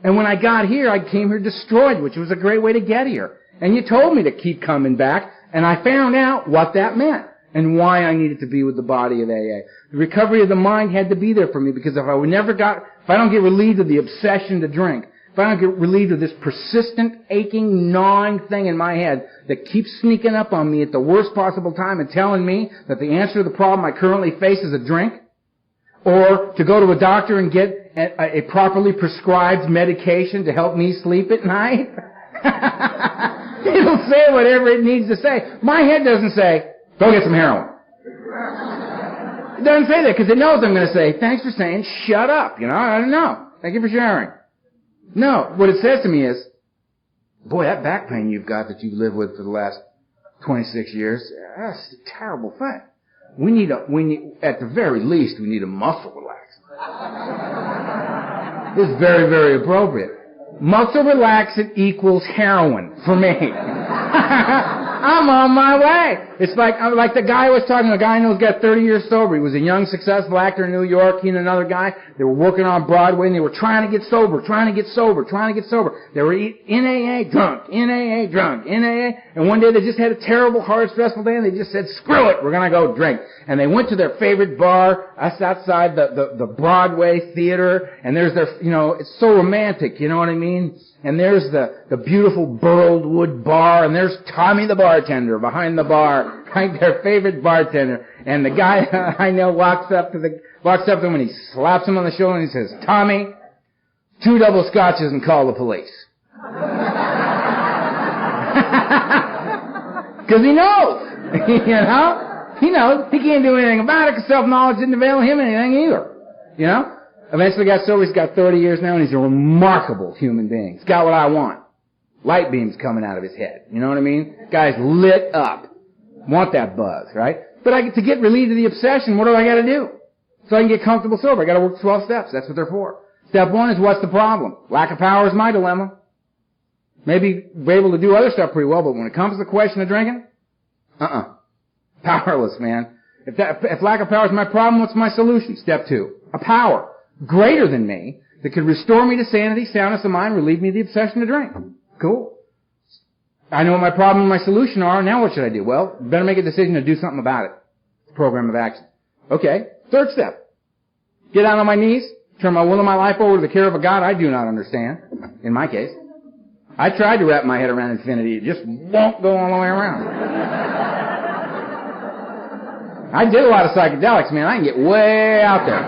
And when I got here, I came here destroyed, which was a great way to get here. And you told me to keep coming back, and I found out what that meant and why I needed to be with the body of AA. The recovery of the mind had to be there for me because if I don't get relieved of the obsession to drink, if I don't get relieved of this persistent, aching, gnawing thing in my head that keeps sneaking up on me at the worst possible time and telling me that the answer to the problem I currently face is a drink, or to go to a doctor and get a properly prescribed medication to help me sleep at night, it'll say whatever it needs to say. My head doesn't say, go get some heroin. It doesn't say that because it knows I'm going to say, thanks for saying, shut up. You know, I don't know. Thank you for sharing. No, what it says to me is, boy, that back pain you've got that you've lived with for the last 26 years, that's a terrible thing. At the very least, we need a muscle relaxant. This is very, very appropriate. Muscle relaxant equals heroin for me. I'm on my way. It's like the guy I was talking to, a guy I know who's got 30 years sober. He was a young, successful actor in New York. He and another guy, they were working on Broadway, and they were trying to get sober. They were in AA, drunk, in AA, drunk, in AA. And one day they just had a terrible, hard, stressful day, and they just said, screw it, we're going to go drink. And they went to their favorite bar, us outside the Broadway theater, and there's their, you know, it's so romantic, you know what I mean? And there's the beautiful burled wood bar, and there's Tommy the bartender behind the bar, right, their favorite bartender. And the guy I know walks up to him and he slaps him on the shoulder and he says, Tommy, 2 double scotches and call the police. Because he knows, you know? He knows. He can't do anything about it because self-knowledge didn't avail him anything either, you know? Eventually got sober. He's got 30 years now, and he's a remarkable human being. He's got what I want. Light beams coming out of his head. You know what I mean? Guy's lit up. Want that buzz, right? But to get relieved of the obsession, what do I got to do? So I can get comfortable sober. I got to work 12 steps. That's what they're for. Step 1 is what's the problem? Lack of power is my dilemma. Maybe be able to do other stuff pretty well, but when it comes to the question of drinking, powerless, man. If lack of power is my problem, what's my solution? Step 2, a power greater than me that could restore me to sanity, soundness of mind, relieve me of the obsession to drink. Cool. I know what my problem and my solution are. Now what should I do? Well, better make a decision to do something about it. Program of action. Okay. 3rd step. Get down on my knees. Turn my will and my life over to the care of a God I do not understand. In my case. I tried to wrap my head around infinity. It just won't go all the way around. I did a lot of psychedelics, man. I can get way out there.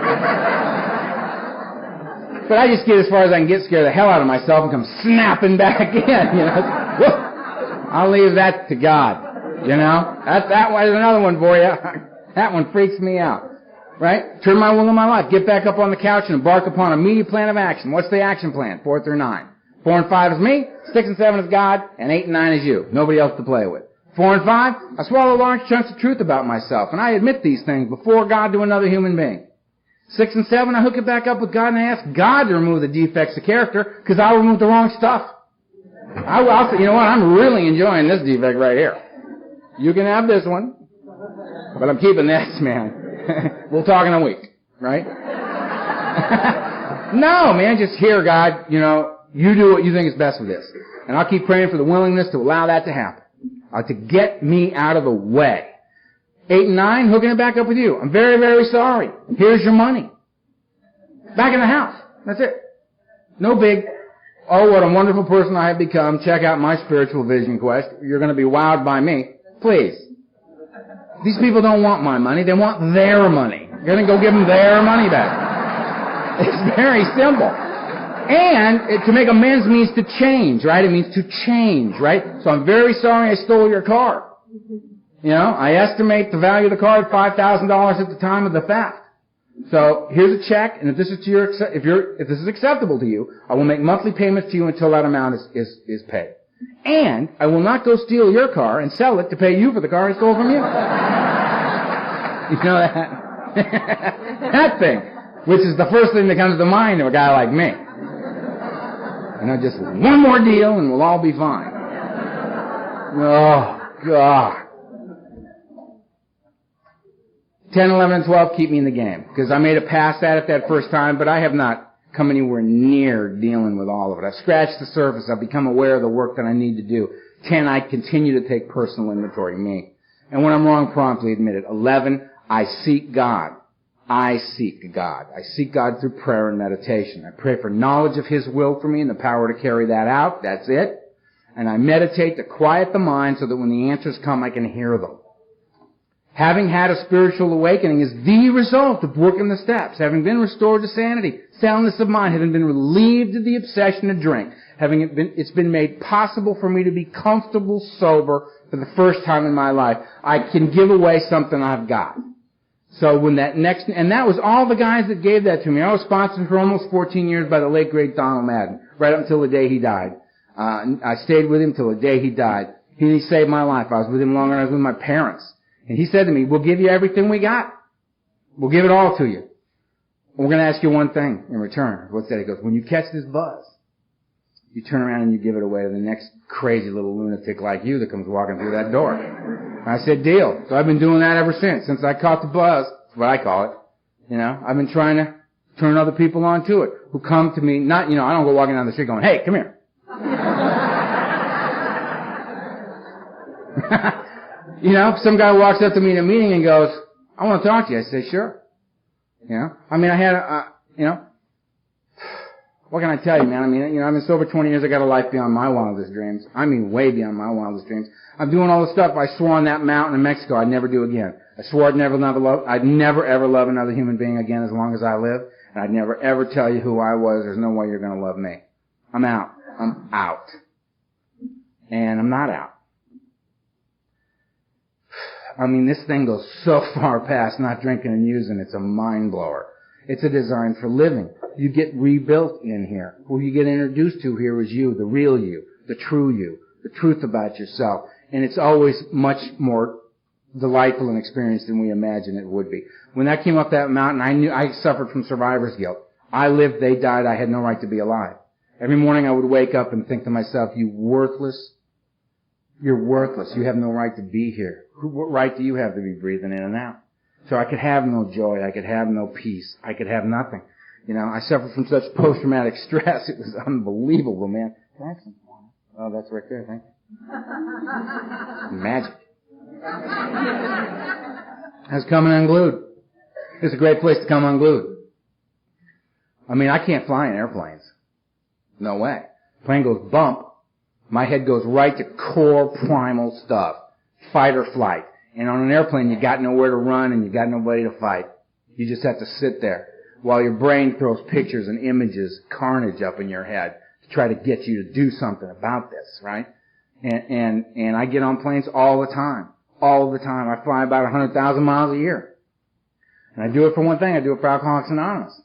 But I just get as far as I can get, scare the hell out of myself, and come snapping back in, you know. I'll leave that to God, you know. That was another one for you. That one freaks me out, right? Turn my will in my life. Get back up on the couch and embark upon a immediate plan of action. What's the action plan? 4 through 9. 4 and 5 is me, 6 and 7 is God, and 8 and 9 is you. Nobody else to play with. 4 and 5, I swallow large chunks of truth about myself, and I admit these things before God to another human being. 6 and 7, I hook it back up with God and I ask God to remove the defects of character, because I'll remove the wrong stuff. I'll say, you know what, I'm really enjoying this defect right here. You can have this one, but I'm keeping this, man. We'll talk in a week, right? No, man, just hear God, you know, you do what you think is best with this. And I'll keep praying for the willingness to allow that to happen. To get me out of the way. 8 and 9, hooking it back up with you. I'm very, very sorry. Here's your money. Back in the house. That's it. No big, oh, what a wonderful person I have become. Check out my spiritual vision quest. You're going to be wowed by me. Please. These people don't want my money. They want their money. You're going to go give them their money back. It's very simple. And to make amends means to change, right? It means to change, right? So I'm very sorry I stole your car. You know, I estimate the value of the car at $5,000 at the time of the theft. So here's a check, and if this is acceptable to you, I will make monthly payments to you until that amount is paid. And I will not go steal your car and sell it to pay you for the car I stole from you. You know that? That thing, which is the first thing that comes to mind of a guy like me. You know, just one more deal and we'll all be fine. Oh, God. 10, 11, and 12 keep me in the game. Because I made it past that at that first time, but I have not come anywhere near dealing with all of it. I've scratched the surface. I've become aware of the work that I need to do. 10, I continue to take personal inventory, me. And when I'm wrong, promptly admit it. 11, I seek God. I seek God. I seek God through prayer and meditation. I pray for knowledge of His will for me and the power to carry that out. That's it. And I meditate to quiet the mind so that when the answers come, I can hear them. Having had a spiritual awakening is the result of working the steps. Having been restored to sanity, soundness of mind, having been relieved of the obsession to drink, it's been made possible for me to be comfortable sober for the first time in my life. I can give away something I've got. So when that next, and that was all the guys that gave that to me. I was sponsored for almost 14 years by the late great Donald Madden, right up until the day he died. I stayed with him till the day he died. He saved my life. I was with him longer than I was with my parents. And he said to me, we'll give you everything we got. We'll give it all to you. We're going to ask you one thing in return. What's that? He goes, when you catch this buzz, you turn around and you give it away to the next crazy little lunatic like you that comes walking through that door. And I said, deal. So I've been doing that ever since I caught the buzz. That's what I call it. You know, I've been trying to turn other people on to it who come to me, not, you know, I don't go walking down the street going, hey, come here. You know, some guy walks up to me in a meeting and goes, I want to talk to you. I say, sure. You know, I mean, I had, you know, what can I tell you, man? I mean, you know, I've been sober 20 years. I got a life beyond my wildest dreams. I mean, way beyond my wildest dreams. I'm doing all the stuff I swore on that mountain in Mexico I'd never do again. I swore I'd never ever love another human being again as long as I live. And I'd never ever tell you who I was. There's no way you're going to love me. I'm out. I'm out. And I'm not out. I mean, this thing goes so far past not drinking and using, it's a mind blower. It's a design for living. You get rebuilt in here. Who you get introduced to here is you, the real you, the true you, the truth about yourself. And it's always much more delightful an experience than we imagine it would be. When that came up that mountain, I suffered from survivor's guilt. I lived, they died, I had no right to be alive. Every morning I would wake up and think to myself, you're worthless. You have no right to be here. What right do you have to be breathing in and out? So I could have no joy. I could have no peace. I could have nothing. You know, I suffered from such post-traumatic stress. It was unbelievable, man. Can I have some water? Oh, that's right there. Thank you. Magic. That's coming unglued. It's a great place to come unglued. I mean, I can't fly in airplanes. No way. Plane goes bump. My head goes right to core primal stuff. Fight or flight. And on an airplane, you got nowhere to run and you got nobody to fight. You just have to sit there while your brain throws pictures and images, carnage up in your head to try to get you to do something about this, right? And I get on planes all the time. All the time. I fly about 100,000 miles a year. And I do it for one thing. I do it for Alcoholics Anonymous.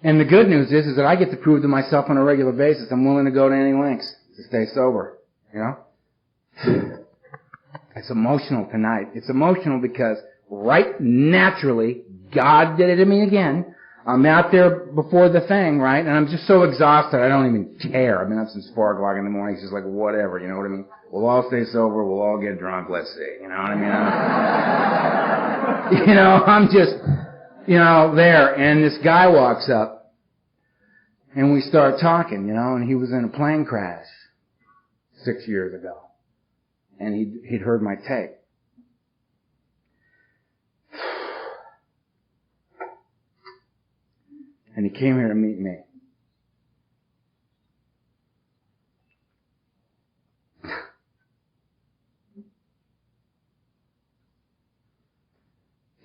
And the good news is that I get to prove to myself on a regular basis I'm willing to go to any lengths to stay sober, you know? It's emotional tonight. It's emotional because right naturally, God did it to me again. I'm out there before the thing, right? And I'm just so exhausted, I don't even care. I've been up since 4 o'clock in the morning. It's just like, whatever, you know what I mean? We'll all stay sober. We'll all get drunk. Let's see. You know what I mean? You know, I'm just, you know, there. And this guy walks up. And we start talking, you know, and he was in a plane crash 6 years ago. And he'd heard my tape. And he came here to meet me.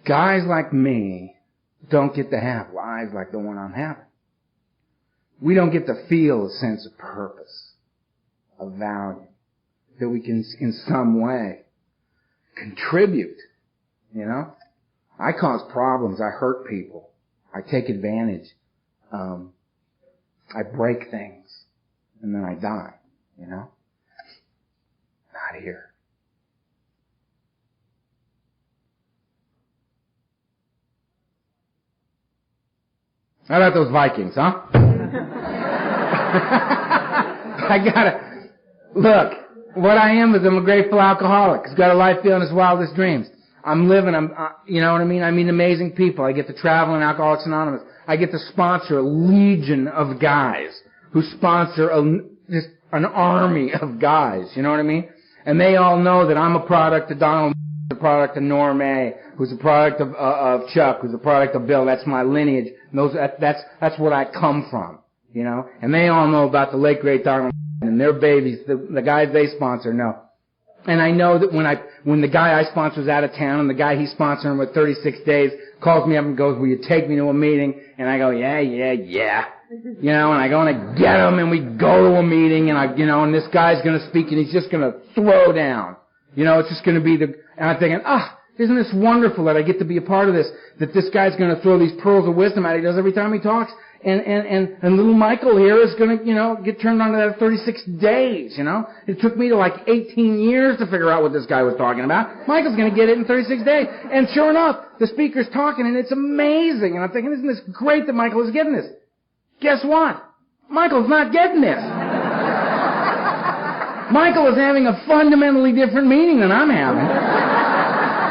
Guys like me don't get to have lives like the one I'm having. We don't get to feel a sense of purpose, of value, that we can in some way contribute, you know? I cause problems. I hurt people. I take advantage. I break things. And then I die, you know? Not here. How about those Vikings, huh? I gotta, look, what I am is I'm a grateful alcoholic who's got a life beyond his wildest dreams. I'm living, you know what I mean? I meet amazing people. I get to travel in Alcoholics Anonymous. I get to sponsor a legion of guys who sponsor just an army of guys, you know what I mean? And they all know that I'm a product of Donald, a product of Norm A, who's a product of Chuck, who's a product of Bill. That's my lineage. That's what I come from, you know? And they all know about the late great Donald and their babies, the guys they sponsor know. And I know that when the guy I sponsor is out of town and the guy he's sponsoring with 36 days calls me up and goes, will you take me to a meeting? And I go, yeah. You know, and I go and I get him and we go to a meeting and and this guy's gonna speak and he's just gonna throw down. You know, it's just gonna be and I'm thinking, isn't this wonderful that I get to be a part of this, that this guy's gonna throw these pearls of wisdom out he does every time he talks. And little Michael here is gonna, get turned on to that 36 days, you know. It took me to like 18 years to figure out what this guy was talking about. Michael's gonna get it in 36 days. And sure enough, the speaker's talking and it's amazing. And I'm thinking, isn't this great that Michael is getting this? Guess what? Michael's not getting this. Michael is having a fundamentally different meaning than I'm having.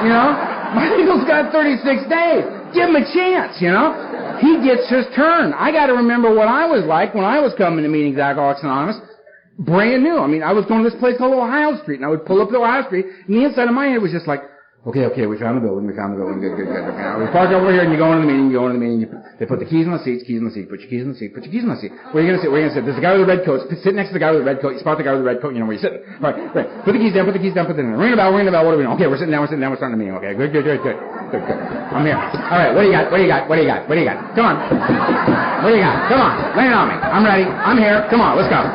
You know? Michael's got 36 days. Give him a chance, you know? He gets his turn. I got to remember what I was like when I was coming to meetings at Alcoholics Anonymous. Brand new. I mean, I was going to this place called Ohio Street, and I would pull up to Ohio Street, and the inside of my head was just like, okay, we found the building, good. We park over here, and you go into the meeting, they put the keys in the seats, put your keys in the seat. Where are you going to sit? There's a guy with a red coat. Sit next to the guy with the red coat. You spot the guy with the red coat, you know where you're sitting. Right. Put the keys down, put the in. Ring the bell, what are we doing? Okay, we're sitting down, we're starting the meeting. Okay, good. I'm here. Alright, what do you got? Come on. What do you got? Come on, lay it on me. I'm ready. I'm here. Come on, let's go.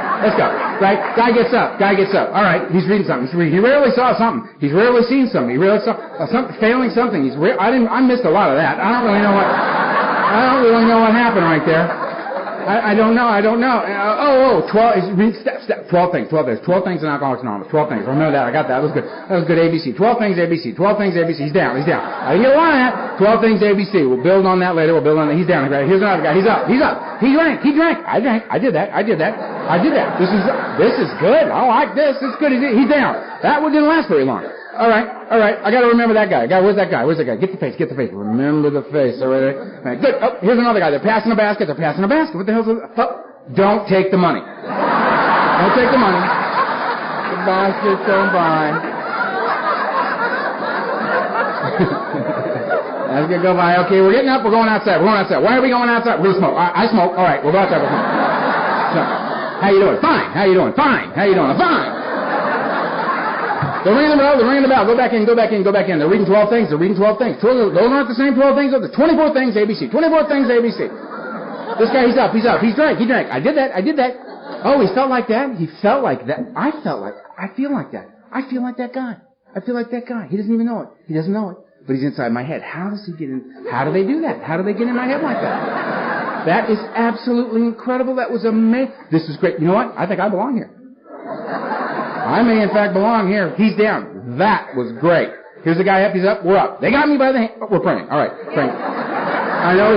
Right? Guy gets up. Alright, he's reading something. He rarely saw something. He's rarely seen something. He rarely saw failing something. I missed a lot of that. I don't really know what happened right there. I don't know. 12 things. 12 things in Alcoholics Anonymous. 12 things. Remember that. I got that. That was good. ABC. 12 things ABC. He's down. I didn't get a lot of that. 12 things ABC. We'll build on that later. He's down. Here's another guy. He's up. He drank. I drank. I did that. This is good. I like this. It's good. He's down. That one didn't last very long. All right. I got to remember that guy. Where's that guy? Get the face. Remember the face. All right. Good. Oh, here's another guy. They're passing a basket. What the hell's it? Oh, don't take the money. Don't take the money. The basket, don't buy. That's gonna go by. Okay, we're getting up. We're going outside. Why are we going outside? We're gonna smoke. I smoke. All right. We'll go outside. We'll smoke. So, How you doing? Fine. How you doing? Fine. How you doing? Fine. They're ringing the bell. Go back in. They're reading 12 things. Those aren't the same 12 things. Those are 24 things ABC. 24 things ABC. This guy, he's up. He drank. I did that. Oh, he felt like that? He felt like that. I feel like that. I feel like that guy. He doesn't even know it. He doesn't know it. But he's inside my head. How does he get in? How do they do that? How do they get in my head like that? That is absolutely incredible. That was amazing. This is great. You know what? I think I belong here. I may, in fact, belong here. He's down. That was great. Here's the guy up. He's up. We're up. They got me by the hand. Oh, we're praying. All right. Praying. I know.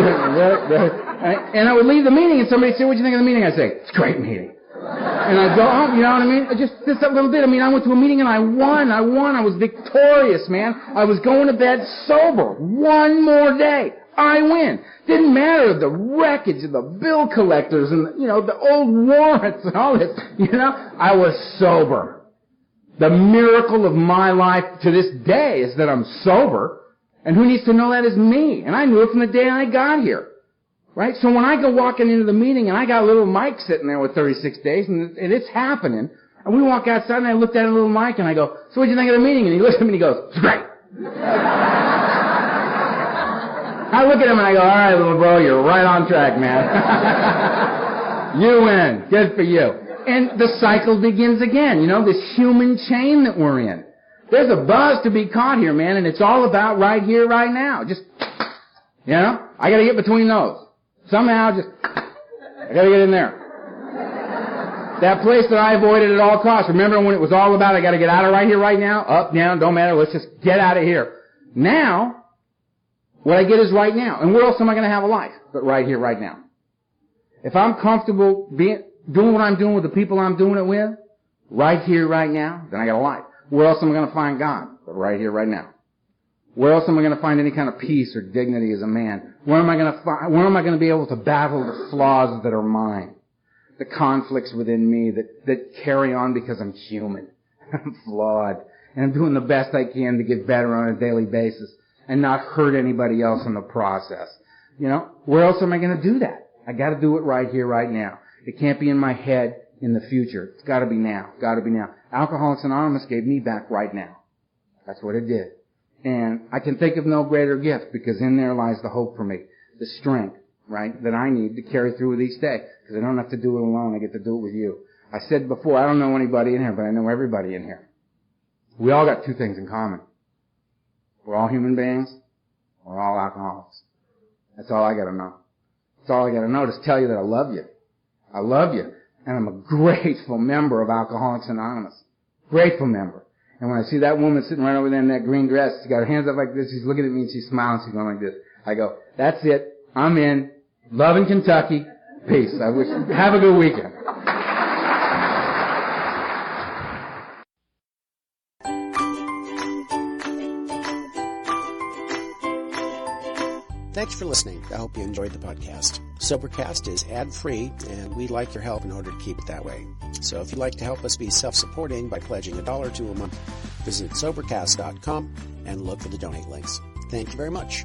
And I would leave the meeting, and somebody would say, what'd you think of the meeting? I'd say, it's a great meeting. And I'd go, oh, you know what I mean? Just a little bit. I mean, I went to a meeting and I won. I was victorious, man. I was going to bed sober. One more day. I win. Didn't matter the wreckage of the bill collectors and, the old warrants and all this. I was sober. The miracle of my life to this day is that I'm sober. And who needs to know that is me. And I knew it from the day I got here. Right? So when I go walking into the meeting and I got a little Mike sitting there with 36 days and it's happening, and we walk outside and I looked at a little Mike and I go, so what'd you think of the meeting? And he looks at me and he goes, it's great. I look at him and I go, all right, little bro, you're right on track, man. You win. Good for you. And the cycle begins again, this human chain that we're in. There's a buzz to be caught here, man, and it's all about right here, right now. Just, I gotta get between those. Somehow, I gotta get in there. That place that I avoided at all costs. Remember when it was all about I gotta get out of right here, right now? Up, down, don't matter, let's just get out of here. Now, what I get is right now. And where else am I gonna have a life but right here, right now? If I'm comfortable doing what I'm doing with the people I'm doing it with, right here, right now, then I got a life. Where else am I gonna find God but right here, right now? Where else am I going to find any kind of peace or dignity as a man? Where am I going to be able to battle the flaws that are mine? The conflicts within me that carry on because I'm human. I'm flawed. And I'm doing the best I can to get better on a daily basis and not hurt anybody else in the process. Where else am I going to do that? I got to do it right here, right now. It can't be in my head in the future. It's got to be now. Alcoholics Anonymous gave me back right now. That's what it did. And I can think of no greater gift because in there lies the hope for me, the strength, right, that I need to carry through with each day because I don't have to do it alone. I get to do it with you. I said before, I don't know anybody in here, but I know everybody in here. We all got two things in common. We're all human beings. We're all alcoholics. That's all I got to know. That's all I got to know to tell you that I love you. I love you. And I'm a grateful member of Alcoholics Anonymous. Grateful member. And when I see that woman sitting right over there in that green dress, she's got her hands up like this, she's looking at me and she's smiling, she's going like this. I go, that's it. I'm in. Love in Kentucky. Peace. Have a good weekend. Thanks for listening. I hope you enjoyed the podcast. Sobercast is ad-free, and we'd like your help in order to keep it that way. So if you'd like to help us be self-supporting by pledging $1 or $2 a month, visit Sobercast.com and look for the donate links. Thank you very much.